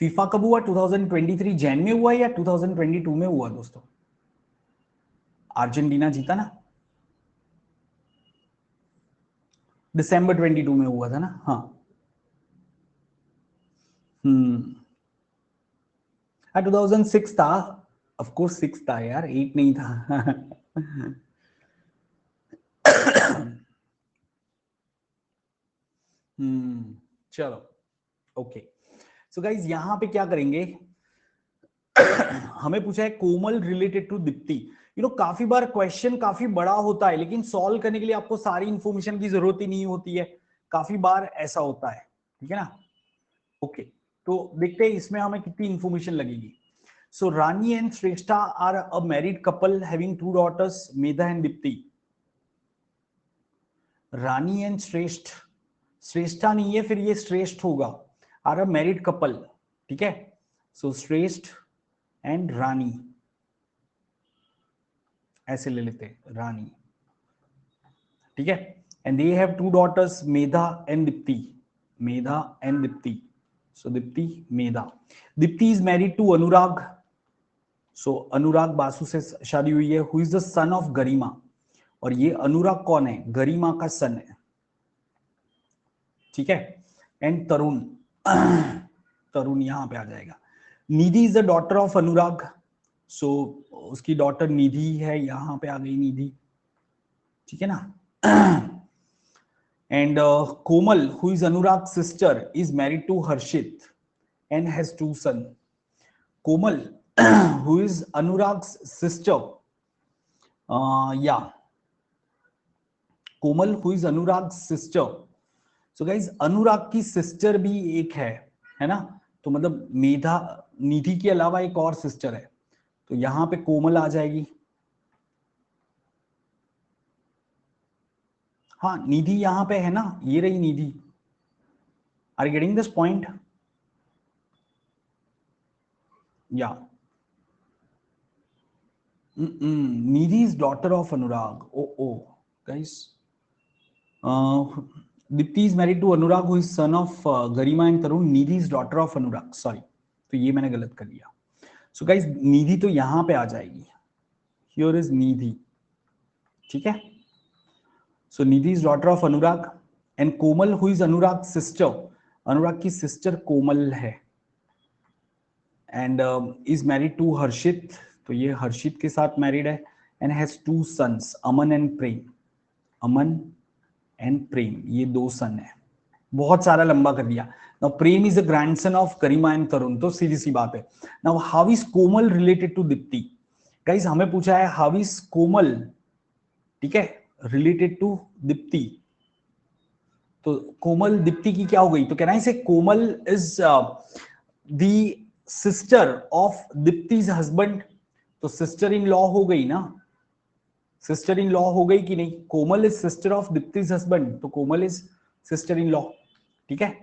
फीफा कब हुआ? 2023 जैन में हुआ या 2022 में हुआ दोस्तों? अर्जेंटीना जीता ना, दिसंबर 22 में हुआ था ना? हाँ। हम्म। हाँ 2006 था, ऑफ कोर्स 6 था यार, 8 नहीं था। चलो ओके। सो गाइज यहां पे क्या करेंगे, हमें पूछा है कोमल रिलेटेड टू दीप्ति। काफी बार क्वेश्चन काफी बड़ा होता है, लेकिन सॉल्व करने के लिए आपको सारी इंफॉर्मेशन की जरूरत ही नहीं होती है। काफी बार ऐसा होता है, ठीक है ना? ओके, तो देखते हैं इसमें हमें कितनी इंफॉर्मेशन लगेगी। So Rani and Shreshtha are a married couple having 2 daughters, Medha and Deepti. Rani and Shreshth, Shreshtha नहीं है, फिर ये श्रेष्ठ होगा। आर अ मैरिड कपल, ठीक है। सो श्रेष्ठ एंड रानी, ऐसे ले लेते रानी, ठीक है। And they have two daughters, Medha and Deepti, Medha and Deepti. So Deepti, Medha. Deepti is married to Anurag, so Anurag Basu से शादी हुई है। Who is the son of Garima, और ये अनुराग कौन है, गरिमा का सन है, ठीक है। एंड तरुण, तरुण यहां पे आ जाएगा। निधि इज द डॉटर ऑफ अनुराग, सो उसकी डॉटर निधि है, यहां पे आ गई निधि, ठीक है ना। And Komal who is Anurag sister is married to Harshit and has two son. Komal who is Anurag sister, yeah Komal who is Anurag sister. So guys Anurag की सिस्टर भी एक है ना, तो मतलब मेधा, निधि के अलावा एक और सिस्टर है, तो यहां पे कोमल आ जाएगी। हाँ निधि यहां पे है ना, ये रही Nidhi. Are getting this point? Yeah Nidhi is daughter of Anurag. Oh guys, Deepti is married to Anurag who is son of Garima and Tarun. Nidhi is daughter of Anurag, sorry, तो ये मैंने गलत कर लिया। सो गाइस निधि तो यहां पे आ जाएगी, हियर इज निधि, ठीक है। So Nidhi is daughter of Anurag and Komal who is Anurag sister, Anurag की सिस्टर कोमल है। And is married to Harshit, तो ये हर्षित के साथ मैरिड है। And has two sons, Aman and Prem, Aman and Prem, ये दो सन है। बहुत सारा लंबा कर दिया। Now Prem is a grandson of Garima and Tarun, तो सीधी सी बात है। Now how is Komal related to Deepti? Guys हमें पूछा है हाउ इज कोमल, ठीक है, रिलेटेड टू दीप्ति। तो कोमल दीप्ति की क्या हो गई, तो कहना है इसे Komal is the sister of Deepti's husband, तो सिस्टर इन लॉ हो गई ना, सिस्टर इन लॉ हो गई कि नहीं। कोमल is sister of Deepti's husband, तो कोमल इज सिस्टर इन लॉ, ठीक है।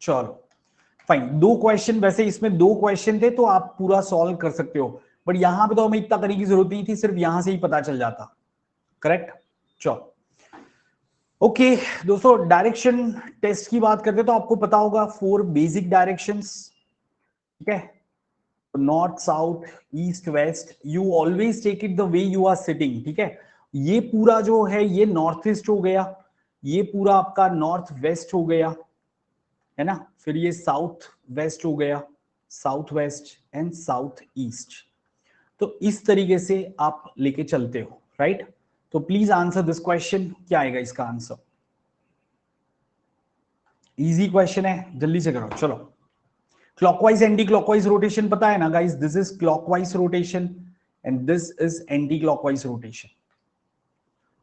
चलो फाइन, दो क्वेश्चन, वैसे इसमें दो क्वेश्चन थे तो आप पूरा सॉल्व कर सकते हो, बट यहां पे तो हमें इतना करने की जरूरत नहीं थी, सिर्फ यहां से ही पता चल जाता, करेक्ट। चलो ओके दोस्तों, डायरेक्शन टेस्ट की बात करते तो आपको पता होगा 4 बेसिक डायरेक्शंस, ठीक है। North south east west, you always take it the way you are sitting, ठीक है। ये पूरा जो है ये नॉर्थ ईस्ट हो गया, ये पूरा आपका नॉर्थ वेस्ट हो गया, है ना। फिर ये साउथ वेस्ट हो गया, south west and south east. तो इस तरीके से आप लेके चलते हो, राइट। तो प्लीज आंसर दिस क्वेश्चन, क्या आएगा इसका आंसर? इजी क्वेश्चन है, जल्दी से करो चलो। क्लॉकवाइज एंटी क्लॉकवाइज रोटेशन पता है ना guys, this is clockwise rotation and this is anti clockwise rotation.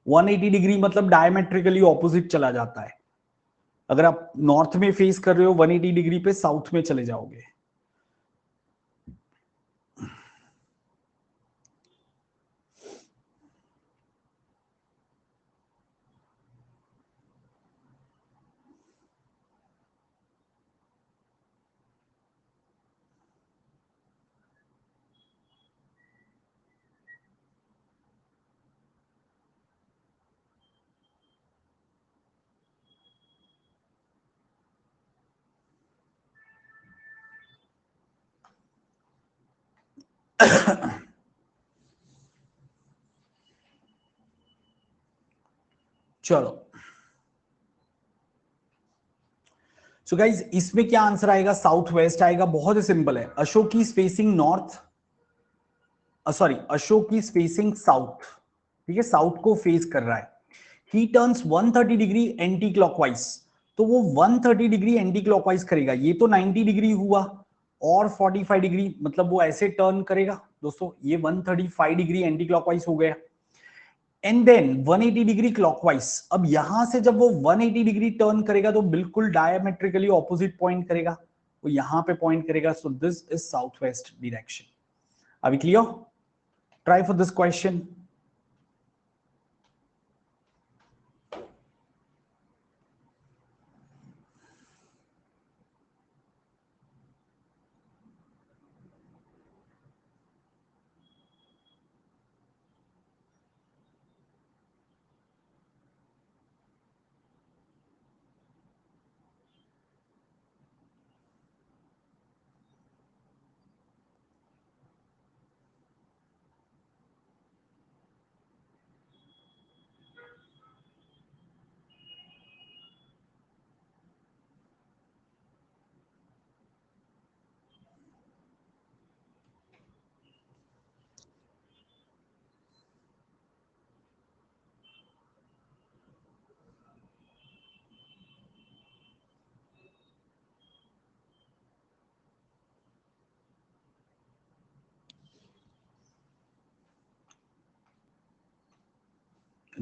180 degree मतलब डायमेट्रिकली ऑपोजिट चला जाता है। अगर आप नॉर्थ में फेस कर रहे हो 180 डिग्री पे साउथ में चले जाओगे। चलो सो गाइज इसमें क्या आंसर आएगा, साउथ वेस्ट आएगा, बहुत ही सिंपल है। Ashok is facing north, sorry Ashok is facing south, ठीक है, साउथ को फेस कर रहा है। ही टर्न्स 130 डिग्री एंटी क्लॉकवाइज, तो वो 130 डिग्री एंटी क्लॉकवाइज करेगा। ये तो 90 डिग्री हुआ और 45 डिग्री, मतलब वो ऐसे टर्न करेगा दोस्तों, ये 135 डिग्री एंटी क्लॉकवाइज हो गया। एंड देन 180 डिग्री क्लॉकवाइज, अब यहां से जब वो 180 डिग्री टर्न करेगा तो बिल्कुल डायमेट्रिकली ऑपोजिट पॉइंट करेगा, वो यहां पे पॉइंट करेगा। So this is south west direction. अभी clear? Try for this question.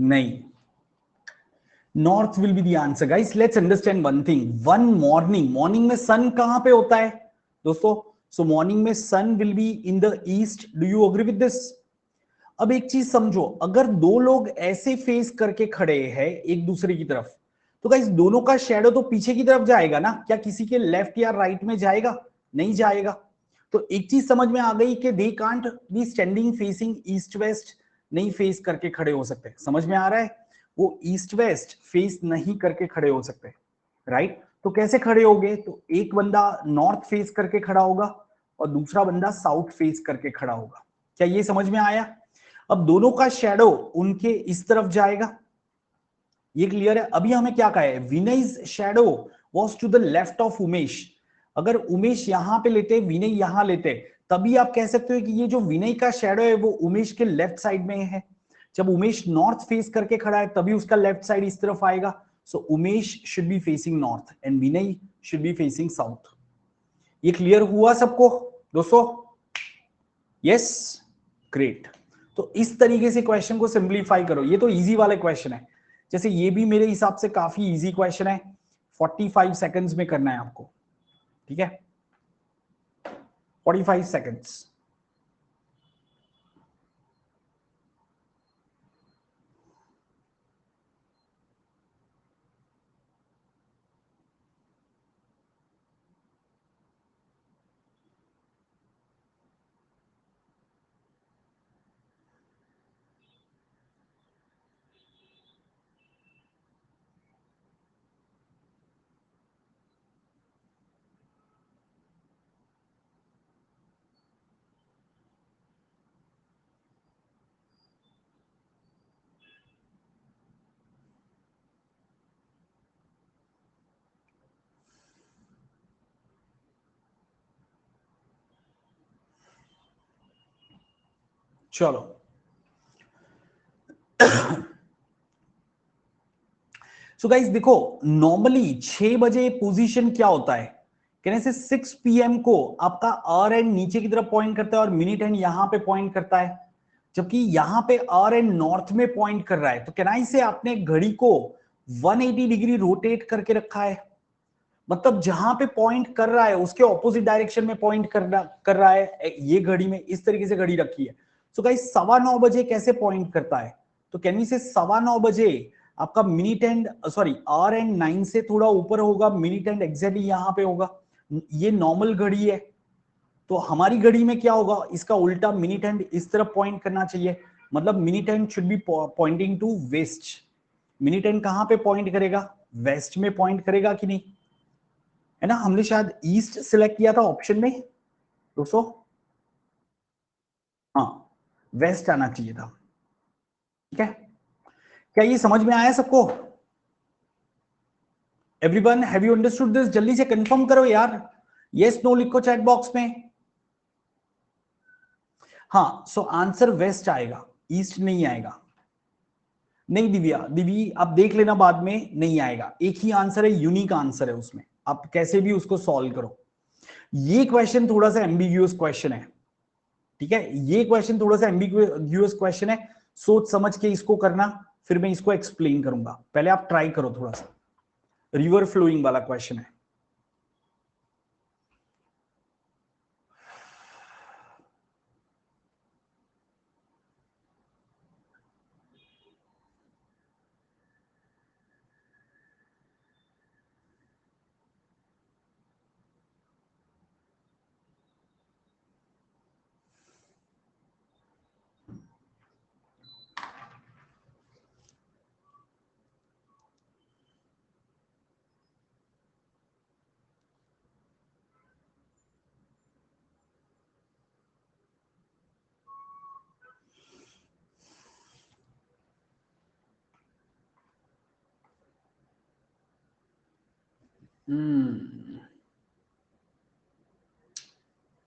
नहीं, north will be the answer guys. Let's understand one thing. One morning में सन कहां पे होता है दोस्तों? सो मॉर्निंग में sun will be in the east. Do you agree with this? अब एक चीज समझो, अगर दो लोग ऐसे फेस करके खड़े हैं एक दूसरे की तरफ, तो गाइस दोनों का शेडो तो पीछे की तरफ जाएगा ना. क्या किसी के लेफ्ट या राइट में जाएगा? नहीं जाएगा. तो एक चीज समझ में आ गई कि they can't be standing facing east west. नहीं फेस करके खड़े हो सकते. समझ में आ रहा है? वो ईस्ट वेस्ट फेस नहीं करके खड़े हो सकते. राइट? तो कैसे खड़े होंगे? तो एक बंदा नॉर्थ फेस करके खड़ा होगा और दूसरा बंदा साउथ फेस करके खड़ा होगा. क्या ये समझ में आया? अब दोनों का शेडो उनके इस तरफ जाएगा. ये क्लियर है? अभी हमें क्या कहा है? Vinay's shadow was to the left of Umesh. अगर उमेश यहां पे लेते, विनय यहां लेते, तभी आप कह सकते हो कि ये जो विनय का शेडो है वो उमेश के लेफ्ट साइड में है. जब उमेश नॉर्थ फेस करके खड़ा है तभी उसका लेफ्ट साइड इस तरफ आएगा. So Umesh should be facing north and Vinay should be facing south. ये क्लियर हुआ सबको दोस्तों? Yes, great. तो इस तरीके से क्वेश्चन को सिंप्लीफाई करो. ये तो इजी वाले क्वेश्चन है. जैसे ये भी मेरे हिसाब से काफी इजी क्वेश्चन है. 45 सेकंड्स में करना है आपको. ठीक है, 45 सेकंड्स. चलो, सो गाइस देखो, नॉर्मली 6 बजे पोजीशन क्या होता है? कहने से 6 PM को आपका आर एंड नीचे की तरफ पॉइंट करता है और मिनट एंड यहां पे पॉइंट करता है. जबकि यहां पे आर एंड नॉर्थ में पॉइंट कर रहा है. तो कहना से आपने घड़ी को 180 डिग्री रोटेट करके रखा है. मतलब जहां पे पॉइंट कर रहा है उसके ऑपोजिट डायरेक्शन में पॉइंट कर रहा है. ये घड़ी में इस तरीके से घड़ी रखी है. सो गाइस 9:15 बजे कैसे पॉइंट करता है? तो कैन से 9:15 बजे आपका minute hand sorry hour hand 9 से थोड़ा ऊपर होगा. मिनट एंड एग्जैक्टली यहां पे होगा. ये नॉर्मल घड़ी है. तो हमारी घड़ी में क्या होगा? इसका उल्टा, मिनट एंड इस तरफ पॉइंट करना चाहिए. मतलब minute hand should be pointing to west. Minute hand कहां पे पॉइंट करेगा? वेस्ट में पॉइंट करेगा कि नहीं? है ना? हमने शायद ईस्ट सिलेक्ट किया था ऑप्शन में दोस्तों. हाँ, वेस्ट आना चाहिए था. ठीक है, क्या ये समझ में आया सबको? Everyone, have you understood this? जल्दी से कंफर्म करो यार. यस नो लिखो चैट बॉक्स में. हाँ, सो आंसर वेस्ट आएगा, ईस्ट नहीं आएगा. नहीं दिव्या, दिव्य आप देख लेना बाद में, नहीं आएगा. एक ही आंसर है, यूनिक आंसर है उसमें. आप कैसे भी उसको सॉल्व करो. ये क्वेश्चन थोड़ा सा एम्बिग्यूअस क्वेश्चन है. ठीक है, ये क्वेश्चन थोड़ा सा एम्बिग्यूअस क्वेश्चन है. सोच समझ के इसको करना, फिर मैं इसको एक्सप्लेन करूंगा. पहले आप ट्राई करो थोड़ा सा. रिवर फ्लोइंग वाला क्वेश्चन है.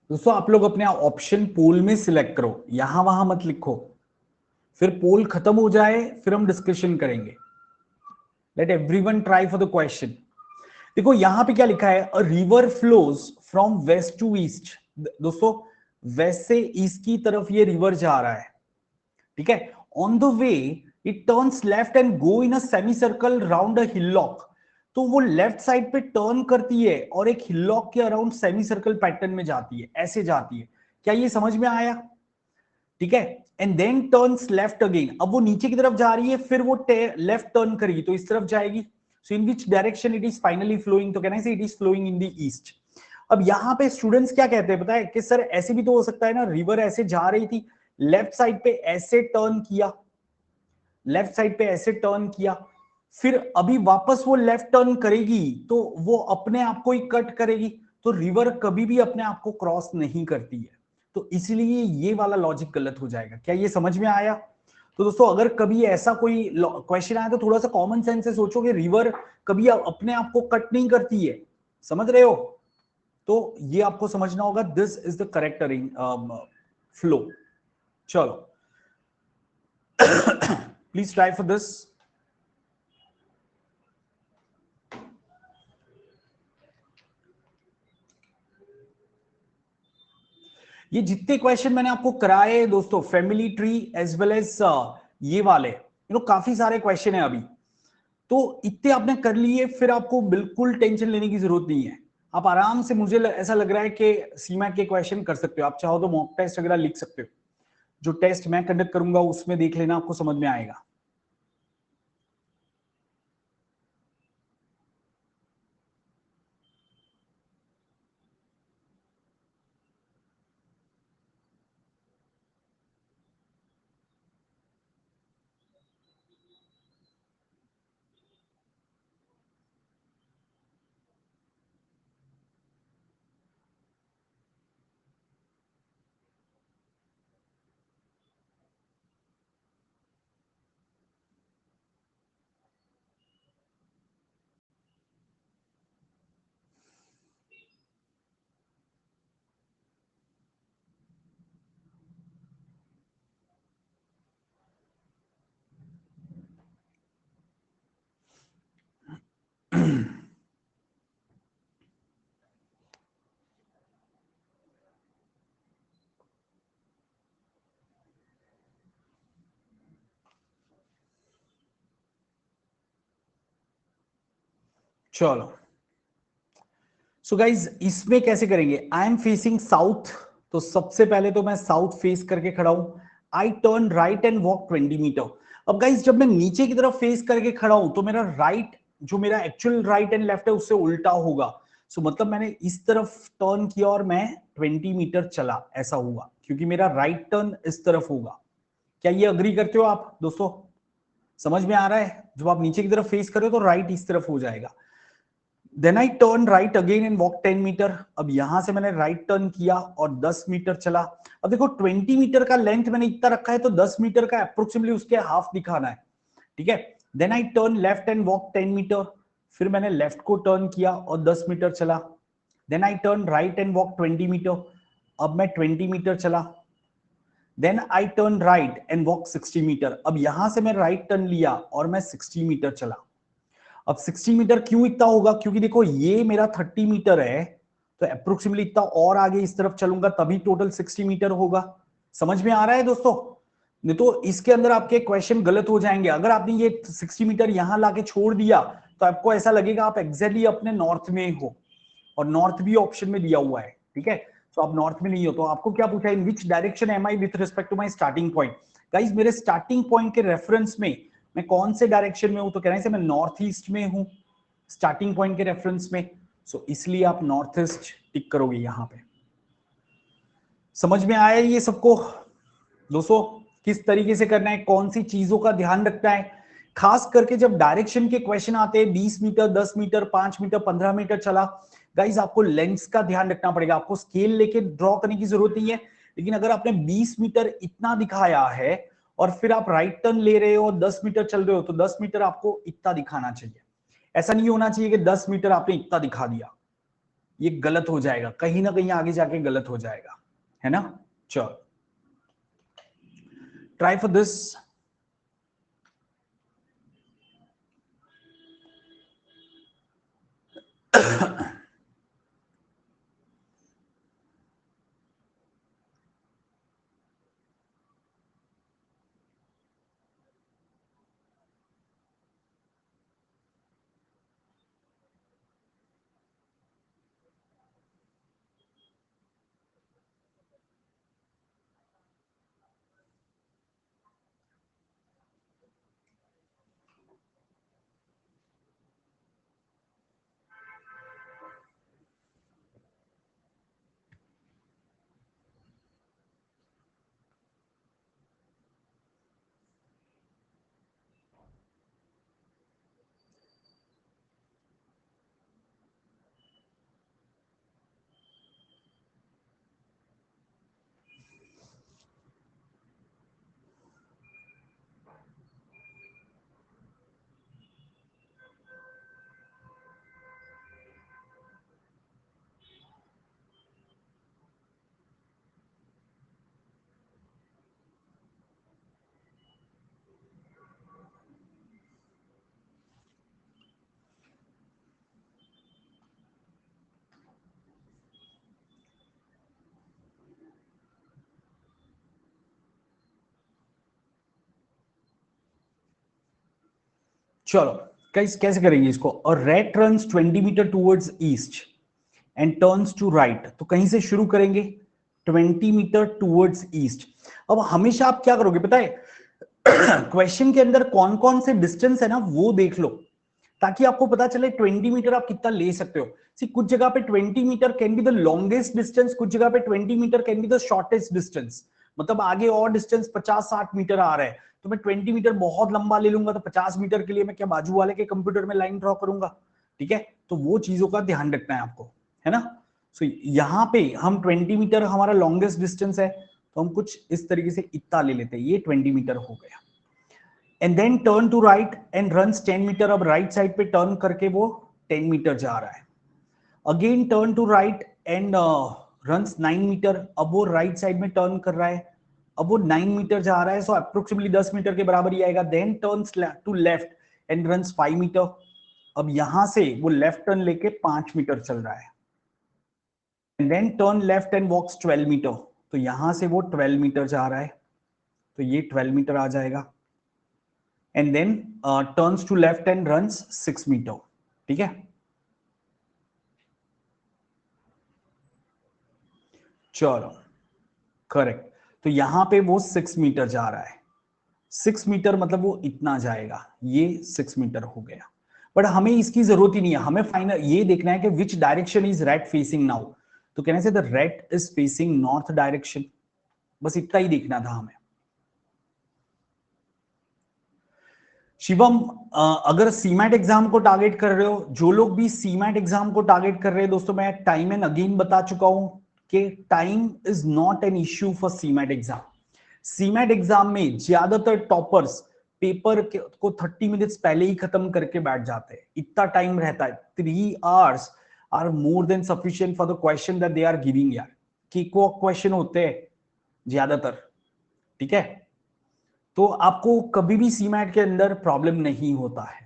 दोस्तों आप लोग अपने ऑप्शन पोल में सिलेक्ट करो, यहां वहां मत लिखो. फिर पोल खत्म हो जाए फिर हम डिस्कशन करेंगे. Let everyone try for the question. देखो यहां पे क्या लिखा है? A river flows from west to east. दोस्तों वेस्ट से ईस्ट की तरफ ये रिवर जा रहा है. ठीक है, on the way it turns left and go in a semi circle round a hillock. तो वो लेफ्ट साइड पे टर्न करती है और एक हिलॉक के अराउंड सेमी सर्कल पैटर्न में जाती है, ऐसे जाती है। क्या ये समझ में आया? ठीक है। And then turns left again, अब वो नीचे की तरफ जा रही है, फिर वो लेफ्ट टर्न करेगी तो इस तरफ जाएगी। So in which direction it is finally flowing, तो कहना है it is flowing in the east. अब यहां पे स्टूडेंट्स क्या कहते हैं पता है कि सर ऐसे भी तो हो सकता है ना, रिवर ऐसे जा रही थी, लेफ्ट साइड पे ऐसे टर्न किया, लेफ्ट साइड पे ऐसे टर्न किया, फिर अभी वापस वो लेफ्ट टर्न करेगी तो वो अपने आप को ही कट करेगी। तो रिवर कभी भी अपने आप को क्रॉस नहीं करती है, तो इसलिए ये वाला लॉजिक गलत हो जाएगा। क्या ये समझ में आया? तो दोस्तों अगर कभी ऐसा कोई क्वेश्चन आया तो थोड़ा सा कॉमन सेंस से सोचो कि रिवर कभी अपने आप को कट नहीं करती है, समझ रहे हो? तो ये आपको समझना होगा, this is the correct flow. चलो प्लीज ट्राई फॉर दिस। ये जितने क्वेश्चन मैंने आपको कराए दोस्तों, family tree as well as ये वाले, काफी सारे क्वेश्चन है अभी, तो इतने आपने कर लिए, फिर आपको बिल्कुल टेंशन लेने की जरूरत नहीं है। आप आराम से, मुझे ऐसा लग रहा है कि सीमैट के क्वेश्चन कर सकते हो। आप चाहो तो मॉक टेस्ट वगैरह लिख सकते हो, जो टेस्ट मैं कंडक्ट करूंगा उसमें देख लेना, आपको समझ में आएगा। चलो सो गाइज इसमें कैसे करेंगे, आई एम फेसिंग साउथ, तो सबसे पहले तो मैं साउथ फेस करके खड़ा हूं। I turn right and walk 20 metre. अब गाइज जब मैं नीचे की तरफ फेस करके खड़ा हूं तो मेरा राइट, जो मेरा एक्चुअल राइट एंड लेफ्ट है उससे उल्टा होगा। सो मतलब मैंने इस तरफ टर्न किया और मैं 20 मीटर चला, ऐसा हुआ, क्योंकि मेरा राइट टर्न इस तरफ होगा। क्या ये अग्री करते हो आप दोस्तों? समझ में आ रहा है? जब आप नीचे की तरफ फेस कर रहे हो तो राइट इस तरफ हो जाएगा। Then I turn right again and walk 10 metre. अब यहां से मैंने राइट टर्न किया और 10 मीटर चला। अब देखो 20 मीटर का लेंथ मैंने इतना रखा है, तो 10 मीटर का अप्रोक्सीमेटली उसके हाफ दिखाना है, ठीक है। Then I turn left and walk 10 metre. फिर मैंने लेफ्ट को टर्न किया और 10 मीटर चला। Then I turn right and walk 20 metre. अब मैं 20 मीटर चला। Then I turn right and walk 60 metre. अब यहां से मैं राइट टर्न लिया और मैं 60 मीटर चला। अब 60 मीटर क्यों इतना होगा, क्योंकि देखो ये मेरा 30 मीटर है, तो अप्रोक्सीमेटली इतना और आगे इस तरफ चलूंगा तभी टोटल 60 मीटर होगा। समझ में आ रहा है दोस्तों? नहीं तो इसके अंदर आपके क्वेश्चन गलत हो जाएंगे। अगर आपने ये 60 मीटर यहां लाके छोड़ दिया तो आपको ऐसा लगेगा आप एग्जैक्टली अपने नॉर्थ में हो, और नॉर्थ भी ऑप्शन में दिया हुआ है, ठीक है। तो आप नॉर्थ में नहीं हो, तो आपको क्या पूछा, in which direction am I with respect to my starting point. Guys मेरे स्टार्टिंग पॉइंट के रेफरेंस में मैं कौन से डायरेक्शन में हूं, तो कहना है मैं नॉर्थ ईस्ट में हूं स्टार्टिंग पॉइंट के रेफरेंस में। सो इसलिए आप नॉर्थ ईस्ट टिक करोगे यहां पे। समझ में आया ये सबको दोस्तों? किस तरीके से करना है, कौन सी चीजों का ध्यान रखना है, खास करके जब डायरेक्शन के क्वेश्चन आते हैं, 20 मीटर, 10 मीटर, 5 मीटर, 15 मीटर चला। गाइज आपको लेंथ का ध्यान रखना पड़ेगा, आपको स्केल लेके ड्रॉ करने की जरूरत नहीं है। लेकिन अगर आपने 20 मीटर इतना दिखाया है और फिर आप राइट टर्न ले रहे हो और 10 मीटर चल रहे हो, तो 10 मीटर आपको इतना दिखाना चाहिए। ऐसा नहीं होना चाहिए कि 10 मीटर आपने इतना दिखा दिया, ये गलत हो जाएगा, कहीं ना कहीं आगे जाके गलत हो जाएगा, है ना। चलो ट्राई फॉर दिस। चलो कैसे करेंगे इसको, और red runs 20 metre towards east and turns to right, तो कहीं से शुरू करेंगे 20 मीटर टूवर्ड्स ईस्ट। अब हमेशा आप क्या करोगे पता है, क्वेश्चन के अंदर कौन कौन से डिस्टेंस है ना वो देख लो, ताकि आपको पता चले 20 मीटर आप कितना ले सकते हो। सी कुछ जगह पे 20 metre can be the longest distance, कुछ जगह पे 20 metre can be the shortest distance. मतलब आगे और डिस्टेंस 50-60 मीटर आ रहा है, तो मैं 20 मीटर बहुत लंबा ले लूंगा, तो 50 मीटर के लिए मैं क्या बाजू वाले के कंप्यूटर में लाइन ड्रॉ करूंगा। ठीक है, तो वो चीजों का ध्यान रखना है आपको, है ना। सो यहाँ पे हम 20 मीटर हमारा लॉन्गेस्ट डिस्टेंस है, तो हम कुछ इस तरीके से इतना ले लेते हैं, ये 20 मीटर हो गया। And then turn to right and runs 10 metre, अब राइट साइड पे टर्न करके वो 10 मीटर जा रहा है। Again turn to right and runs 9 metre, अब वो राइट साइड में टर्न कर रहा है, अब वो 9 मीटर जा रहा है, सो अप्रोक्सीमेटली 10 मीटर के बराबर ही आएगा। Then turns to left and runs 5 metre, अब यहां से वो लेफ्ट टर्न लेके 5 मीटर चल रहा है। And then turn left and walks 12 metre, तो यहां से वो 12 मीटर जा रहा है, तो ये 12 मीटर आ जाएगा। And then turns to left and runs 6 metre. ठीक है, चलो करेक्ट, तो यहां पे वो 6 मीटर जा रहा है, 6 मीटर मतलब वो इतना जाएगा, ये 6 मीटर हो गया। बट हमें इसकी जरूरत ही नहीं है, हमें फाइनल ये देखना है कि which direction is red facing now, तो कहने से the red is facing north direction, बस इतना ही देखना था हमें। शिवम, अगर सीमैट एग्जाम को टारगेट कर रहे हो, जो लोग भी सीमैट एग्जाम को टारगेट कर रहे हैं दोस्तों, मैं टाइम एंड अगेन बता चुका हूं कि time is not an issue for CMAT exam. CMAT exam में ज्यादातर टॉपर्स पेपर को 30 मिनट्स पहले ही खत्म करके बैठ जाते हैं, इतना टाइम रहता है। 3 hours are more than sufficient for the question that they are giving यार, कि को क्वेश्चन होते हैं ज्यादातर। ठीक है, तो आपको कभी भी सीमैट के अंदर प्रॉब्लम नहीं होता है।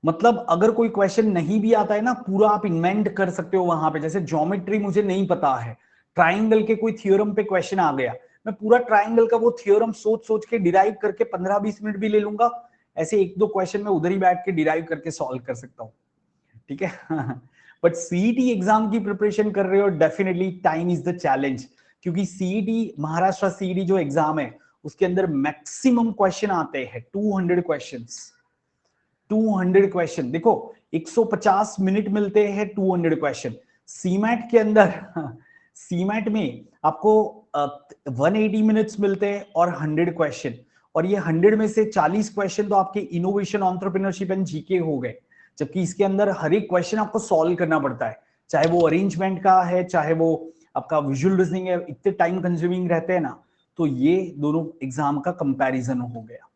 मतलब अगर कोई क्वेश्चन नहीं भी आता है ना, पूरा आप इन्वेंट कर सकते हो वहां पे। जैसे ज्योमेट्री मुझे नहीं पता है, ट्राइंगल के कोई थ्योरम पे क्वेश्चन आ गया, मैं पूरा ट्राइंगल का वो थ्योरम सोच सोच के डिराइव करके 15-20 मिनट भी ले लूंगा। ऐसे एक दो क्वेश्चन में उधर ही बैठ के डिराइव करके सॉल्व कर सकता हूँ। ठीक है, बट सीईटी एग्जाम की प्रिपरेशन कर रहे हो, definitely time is the challenge, क्योंकि सीईटी महाराष्ट्र सीईटी जो एग्जाम है उसके अंदर मैक्सिमम क्वेश्चन आते हैं 200 क्वेश्चंस। 200 क्वेश्चन, देखो 150 मिनट मिलते हैं 200 क्वेश्चन। सीमैट के अंदर सीमैट में आपको 180 मिनट्स मिलते हैं और 100 क्वेश्चन, और ये 100 में से 40 क्वेश्चन तो आपके इनोवेशन, एंटरप्रेन्योरशिप एंड जीके हो गए, जबकि इसके अंदर हर एक क्वेश्चन आपको सॉल्व करना पड़ता है, चाहे वो अरेंजमेंट का है, चाहे वो आपका विजुअल रीजनिंग है, इतने टाइम कंज्यूमिंग रहते हैं ना। तो ये दोनों एग्जाम का कंपैरिजन हो गया,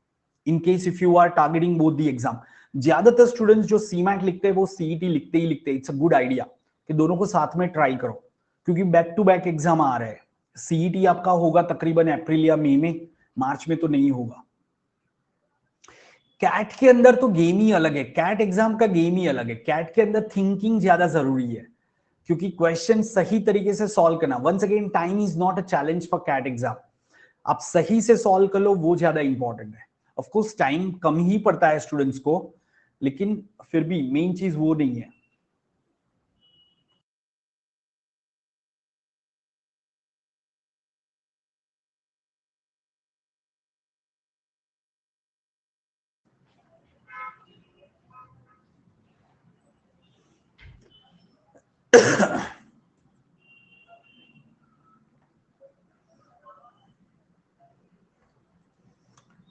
in case if you are targeting both the exam. ज्यादातर स्टूडेंट्स जो सीमैट लिखते हैं वो सीईटी लिखते ही लिखते हैं। इट्स अ गुड आइडिया कि दोनों को साथ में ट्राई करो, क्योंकि बैक टू बैक एग्जाम आ रहे हैं। सीईटी आपका होगा तकरीबन अप्रैल या मई में, मार्च में तो नहीं होगा। कैट के अंदर तो गेम ही अलग है, कैट एग्जाम का गेम ही अलग है। कैट के अंदर थिंकिंग ज्यादा जरूरी है, क्योंकि क्वेश्चन सही तरीके से सॉल्व करना, once again time is not a challenge for CAT exam. आप सही से सॉल्व कर लो, वो ज्यादा इंपॉर्टेंट है। ऑफ कोर्स टाइम कम ही पड़ता है स्टूडेंट्स को, लेकिन फिर भी मेन चीज वो नहीं है।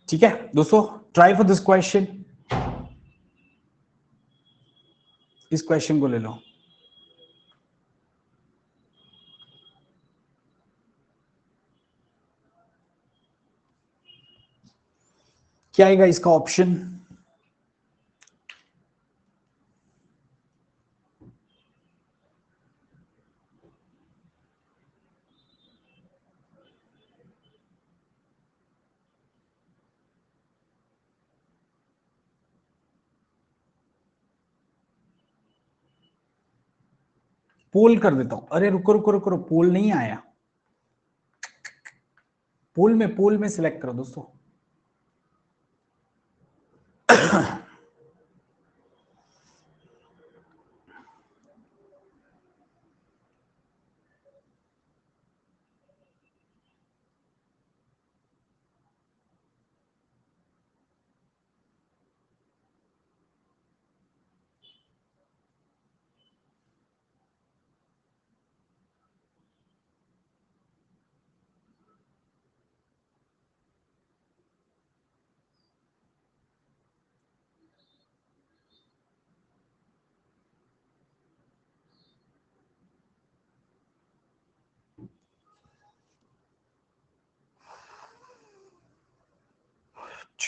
ठीक है दोस्तों, ट्राई फॉर दिस क्वेश्चन, इस क्वेश्चन को ले लो। क्या आएगा इसका ऑप्शन? पोल कर देता हूं। अरे रुको रुको रुको, पोल नहीं आया। पोल में सिलेक्ट करो दोस्तों।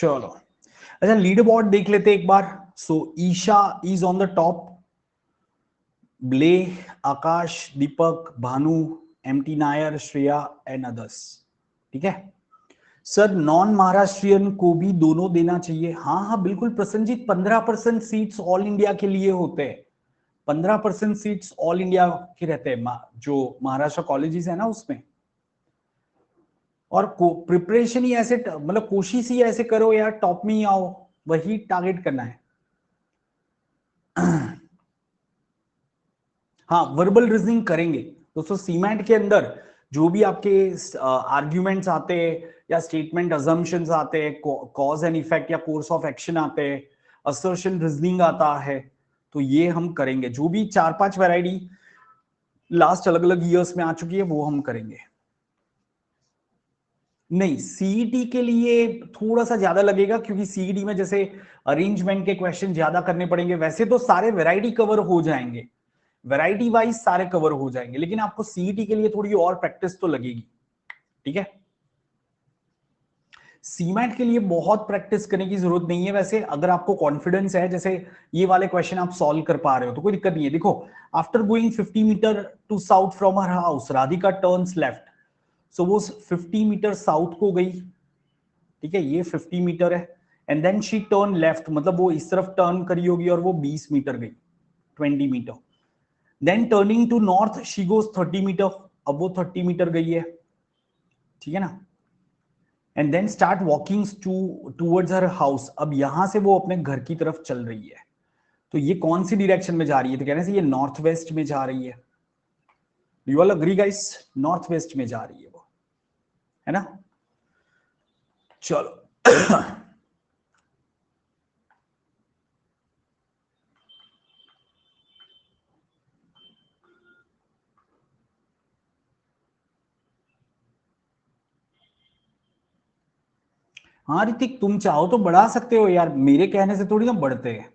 चलो, अच्छा लीडर बोर्ड देख लेते एक बार। So Isha is on the top, ब्ले, Akash, Deepak, Bhanu, M T Nair, Shreya and others. ठीक है सर, नॉन महाराष्ट्रियन को भी दोनों देना चाहिए। हाँ हाँ बिल्कुल प्रसन्नजीत, 15% सीट्स ऑल इंडिया के लिए होते हैं। 15% सीट्स ऑल इंडिया के रहते हैं, जो महाराष्ट्र कॉलेजेस है ना उसमें। और प्रिपरेशन ही ऐसे, मतलब कोशिश ही ऐसे करो यार, टॉप में ही आओ, वही टारगेट करना है। हाँ वर्बल रीजनिंग करेंगे दोस्तों। सीमेंट के अंदर जो भी आपके आर्ग्यूमेंट्स आते हैं या स्टेटमेंट अजम्पशंस आते हैं, कॉज एंड इफेक्ट या कोर्स ऑफ एक्शन आते हैं, असर्शन रीजनिंग आता है, तो ये हम करेंगे। जो भी 4-5 वैरायटी लास्ट अलग अलग ईयर्स में आ चुकी है वो हम करेंगे। नहीं, सीईटी के लिए थोड़ा सा ज्यादा लगेगा, क्योंकि सीईटी में जैसे अरेंजमेंट के क्वेश्चन ज्यादा करने पड़ेंगे। वैसे तो सारे वैरायटी कवर हो जाएंगे, वैरायटी वाइज सारे कवर हो जाएंगे, लेकिन आपको सीईटी के लिए थोड़ी और प्रैक्टिस तो लगेगी। ठीक है, सीमैट के लिए बहुत प्रैक्टिस करने की जरूरत नहीं है। वैसे अगर आपको कॉन्फिडेंस है, जैसे ये वाले क्वेश्चन आप सॉल्व कर पा रहे हो, तो कोई दिक्कत नहीं है। देखो, after going 50 meter to south from her house, Radhika turns left. सो वो 50 मीटर साउथ को गई। ठीक है, ये 50 मीटर है, and then she turn left, मतलब वो इस तरफ टर्न करी होगी और वो 20 मीटर गई, 20 metre. Then turning to north she goes 30 metre, अब वो 30 मीटर गई है। ठीक है ना, and then start walking towards her house, अब यहां से वो अपने घर की तरफ चल रही है। तो ये कौन सी डायरेक्शन में जा रही है? तो कहने से ये नॉर्थ वेस्ट में जा रही है। You all agree guys? North west में जा रही है वो, है ना। चलो हाँ ऋतिक, तुम चाहो तो बढ़ा सकते हो यार, मेरे कहने से थोड़ी ना बढ़ते हैं।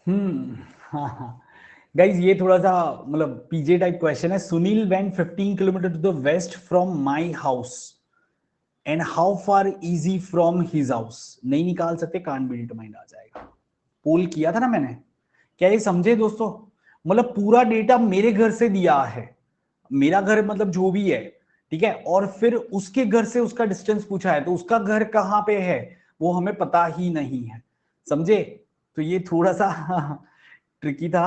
हाँ हाँ गाइज, ये थोड़ा सा मतलब पीजे टाइप क्वेश्चन है। Sunil went 15 kilometre to the west from my house and how far is he from his house. नहीं निकाल सकते, कांट बी डिटरमाइंड आ जाएगा। पोल किया था ना मैंने, क्या ये समझे दोस्तों? मतलब पूरा डेटा मेरे घर से दिया है, मेरा घर मतलब जो भी है, ठीक है, और फिर उसके घर से उसका डिस्टेंस पूछा है, तो उसका घर कहां पे है वो हमें पता ही नहीं है, समझे? तो ये थोड़ा सा ट्रिकी था।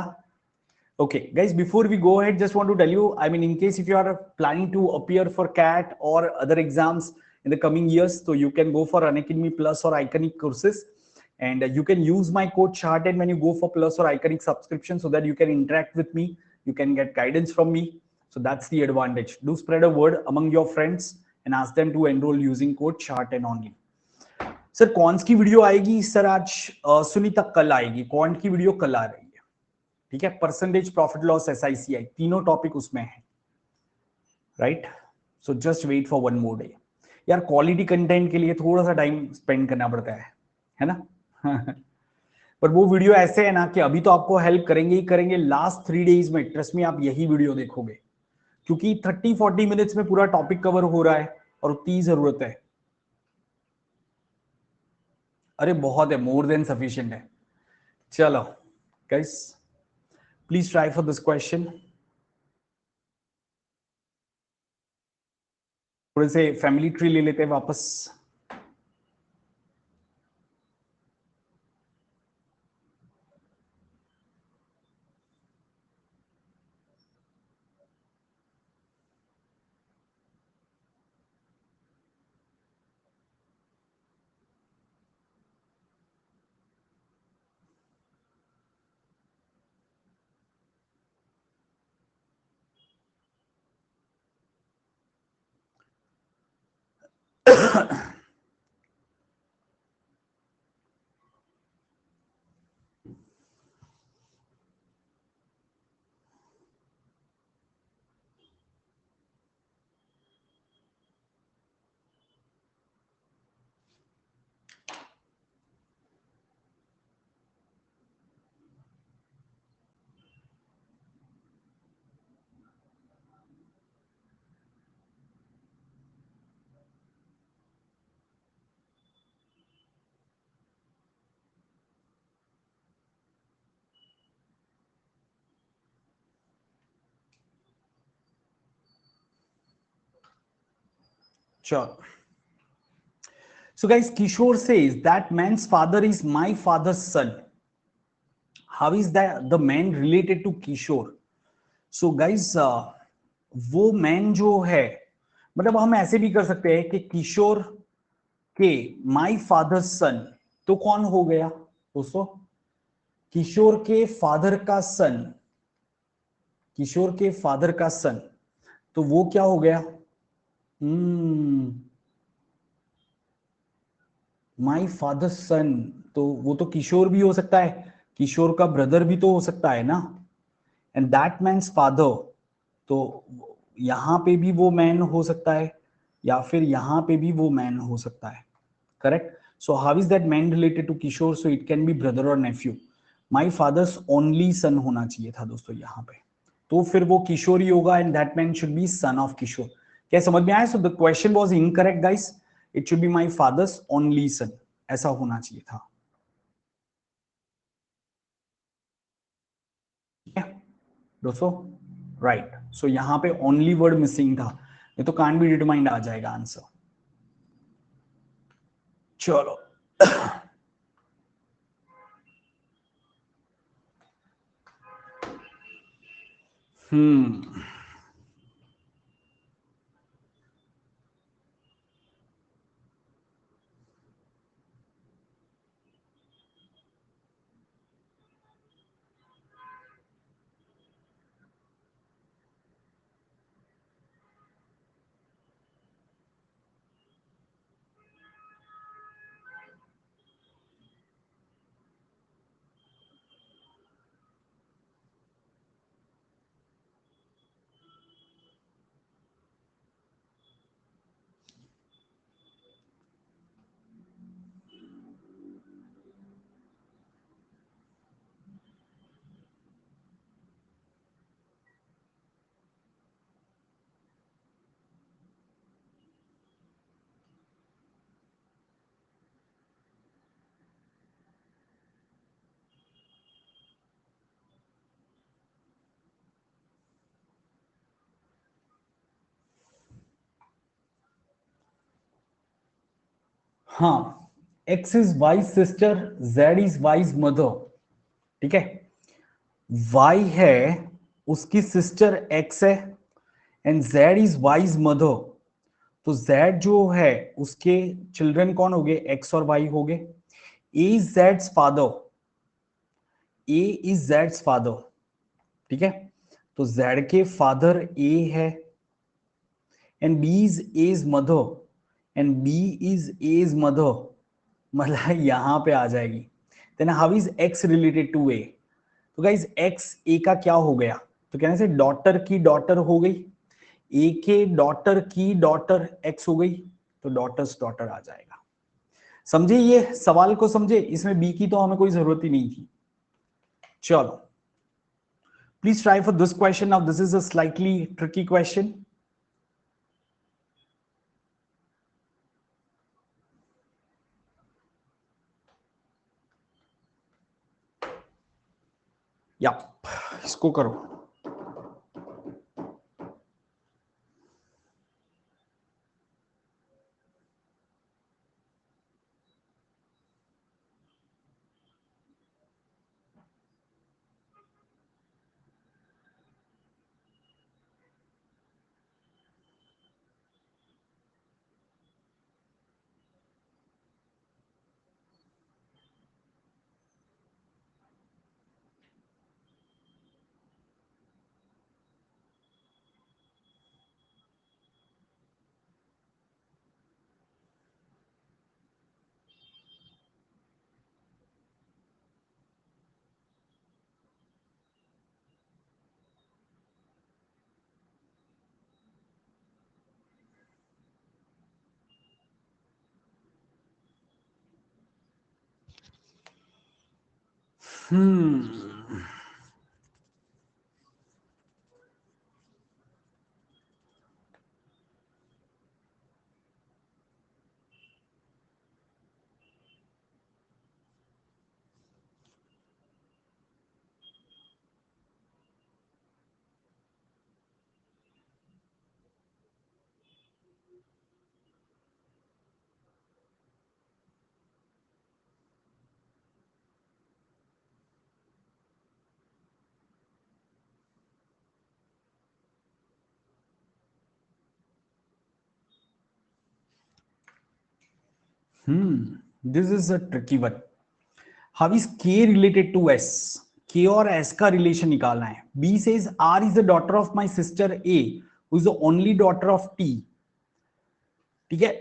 Okay, guys, before we go ahead, just want to tell you, I mean, in case if you are planning to appear for CAT or other exams in the coming years, so you can go for Unacademy Plus or Iconic courses, and you can use my code Charted when you go for Plus or Iconic subscription, so that you can interact with me, you can get guidance from me. So that's the advantage. Do spread a word among your friends and ask them to enroll using code Charted only. Sir cons की video आएगी sir आज, सुनीता कल आएगी। Can't की video कल आ रही है। ठीक है, परसेंटेज, प्रॉफिट लॉस, एसआईसीआई, तीनों टॉपिक उसमें है, right. So just wait for one more day. यार क्वालिटी कंटेंट के लिए थोड़ा सा टाइम स्पेंड करना पड़ता है ना। पर वो वीडियो ऐसे है ना कि अभी तो आपको हेल्प करेंगे ही करेंगे, लास्ट 3 डेज में ट्रस्ट में आप यही वीडियो देखोगे, क्योंकि 30-40 मिनट्स में पूरा टॉपिक कवर हो रहा है और उतनी जरूरत है। अरे बहुत है, मोर देन सफिशिएंट है। चलो guys, please try for this question. थोड़े से फैमिली ट्री ले लेते हैं वापस। चलो, so guys, Kishore says that man's father is my father's son. How is that the man related to Kishore? So guys, वो मैन जो है, मतलब हम ऐसे भी कर सकते हैं कि किशोर के माई फादर सन, तो कौन हो गया दोस्तों? किशोर के फादर का सन, किशोर के फादर का सन, तो वो क्या हो गया? माई फादर सन, तो वो तो किशोर भी हो सकता है, किशोर का ब्रदर भी तो हो सकता है ना, एंड दैट मैन्स फादर, तो यहां पे भी वो मैन हो सकता है या फिर यहां पे भी वो मैन हो सकता है, correct? So how is that man related to Kishore? So it can be brother और nephew. My father's only son होना चाहिए था दोस्तों यहाँ पे, तो फिर वो किशोर ही होगा, and that man should be son of Kishore. क्या समझ में आया? So the question was incorrect guys, it should be my father's only son, ऐसा होना चाहिए था। दोस्तों राइट, सो यहां पे ओनली वर्ड मिसिंग था, ये तो कांट बी डिटरमाइंड आ जाएगा आंसर। चलो, हम्म, हाँ, x is wise sister, Z is wise mother, ठीक है? वाई है, उसकी सिस्टर एक्स है, and Z is wise mother, तो जेड जो है उसके चिल्ड्रन कौन हो गए? एक्स और वाई हो गए। ए is Jades father, A is Jades father, ठीक है? तो जेड के फादर ए है, and B is as mother, and B is as mother, मतलब यहां पे आ जाएगी। Then how is x related to A? तो गाइज एक्स ए का क्या हो गया? तो कहने से डॉटर की डॉटर हो गई, ए के डॉटर की डॉटर एक्स हो गई, तो डॉटर्स डॉटर आ जाएगा। समझे ये सवाल को? समझे? इसमें बी की तो हमें कोई जरूरत ही नहीं थी। चलो, please try for this question. Now this is a slightly tricky question. या इसको करो। Hmm, this is a tricky one. How is K related to S? K और S का रिलेशन निकालना है. B says R is the daughter of my sister A, who is the only daughter of T. ठीक है.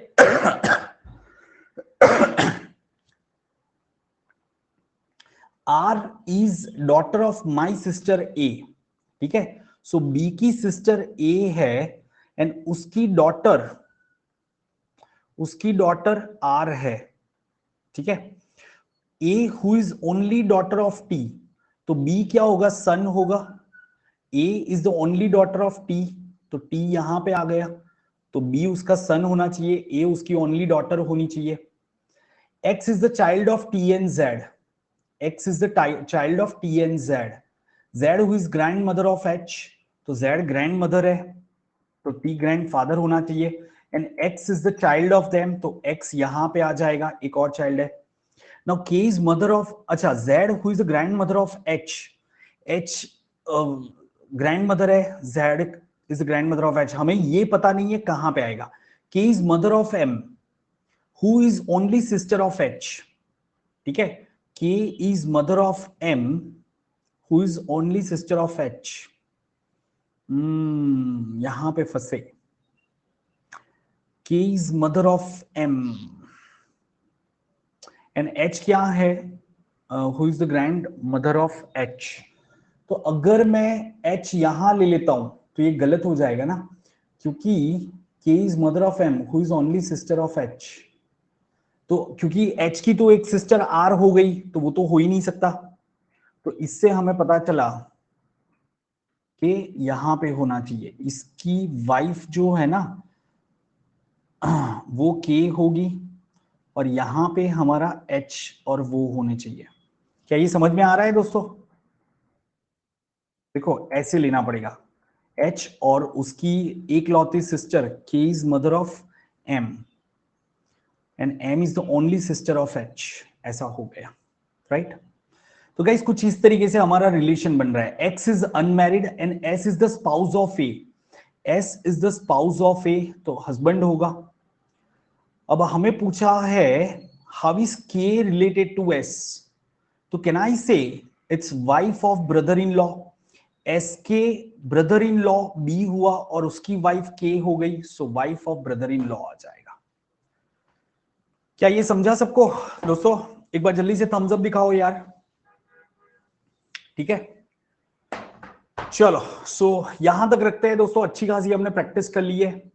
R is daughter of my sister A. ठीक है. सो B की sister A है एंड उसकी डॉटर R है. ठीक है. A who is only daughter of T, तो B क्या होगा? सन होगा. A is the only daughter of T, तो T यहां पे आ गया, तो B उसका सन होना चाहिए, A उसकी ओनली डॉटर होनी चाहिए. X is the child of T and Z. X is the child of T and Z. Z who is grandmother of H, तो Z ग्रैंडमदर है, तो T ग्रैंडफादर होना चाहिए. And X is the child of them, तो X यहां पे आ जाएगा, एक और चाइल्ड है. Now K is mother of, अच्छा Z who is the grandmother of H. H grandmother है, Z is the grandmother of H. हमें ये पता नहीं है कहां पे आएगा. K is mother of M, who is only sister of H. ठीक है. K is mother of M, who is only sister of H. यहां पे फंसे. K is mother of M and H क्या है? Who is the grandmother of H. तो अगर मैं H यहां ले लेता हूं तो ये गलत हो जाएगा ना, क्योंकि K is mother of M, who is only sister of H. तो क्योंकि H की तो एक सिस्टर R हो गई, तो वो तो हो ही नहीं सकता. तो इससे हमें पता चला कि यहां पे होना चाहिए, इसकी वाइफ जो है ना वो K होगी और यहां पे हमारा H और वो होने चाहिए. क्या ये समझ में आ रहा है दोस्तों? देखो ऐसे लेना पड़ेगा. H और उसकी एक लौती sister K is mother of M and M is the only sister of H. ऐसा हो गया, राइट? तो गाइस कुछ इस तरीके से हमारा रिलेशन बन रहा है. X is unmarried and S is the spouse of A. S is the spouse of A, तो हस्बैंड होगा. अब हमें पूछा है how is K related to S, तो can I say it's wife of brother in law. S के brother in law B हुआ और उसकी वाइफ के हो गई, so wife of brother in law आ जाएगा. क्या ये समझा सबको दोस्तों? एक बार जल्दी से थम्स अप दिखाओ यार. ठीक है, चलो. सो यहां तक रखते हैं दोस्तों. अच्छी खासी हमने प्रैक्टिस कर ली है.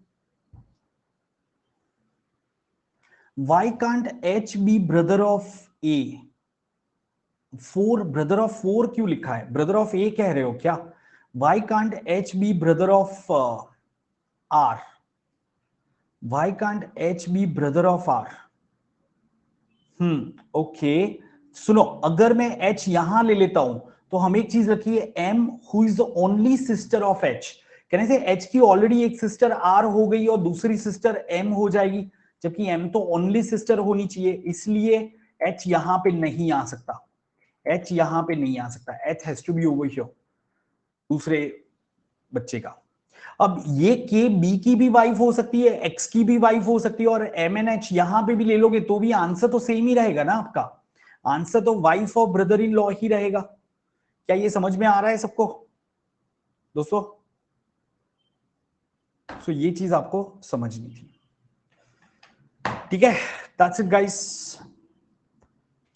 Why can't H be brother of A? Brother of 4 क्यों लिखा है? ब्रदर ऑफ ए कह रहे हो क्या? Why can't H be brother of R? Why can't H be brother of R? Okay. सुनो, अगर मैं एच यहां ले लेता हूं तो हम एक चीज रखिए, M who is the only sister of H. कहने से एच की ऑलरेडी एक सिस्टर आर हो गई और दूसरी सिस्टर एम हो जाएगी, जबकि एम तो ओनली सिस्टर होनी चाहिए, इसलिए एच यहां पे नहीं आ सकता. एच यहां पे नहीं आ सकता. H has to be over here, दूसरे बच्चे का. अब ये के बी की भी वाइफ हो सकती है, एक्स की भी वाइफ हो सकती है, और एम एन एच यहां पे भी ले लोगे तो भी आंसर तो सेम ही रहेगा ना आपका. आंसर तो wife of brother in law ही रहेगा. क्या ये समझ में आ रहा है सबको दोस्तों? तो ये चीज आपको समझनी थी. ठीक है, दैट्स इट गाइस.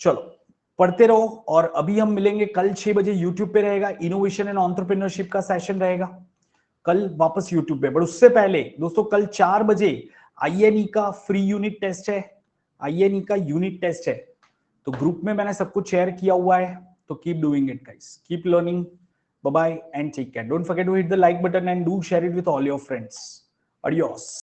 चलो पढ़ते रहो. और अभी हम मिलेंगे कल 6 बजे. यूट्यूब पे रहेगा, इनोवेशन एंड एंटरप्रेन्योरशिप का सेशन रहेगा कल वापस यूट्यूब पे. बट उससे पहले दोस्तों कल 4 बजे आईएनई का फ्री यूनिट टेस्ट है. आईएनई का यूनिट टेस्ट है, तो ग्रुप में मैंने सब कुछ शेयर किया हुआ है. तो keep doing it guys, keep learning. Bye bye and take care. Don't forget to hit the like button and do share it with all your friends. Adios.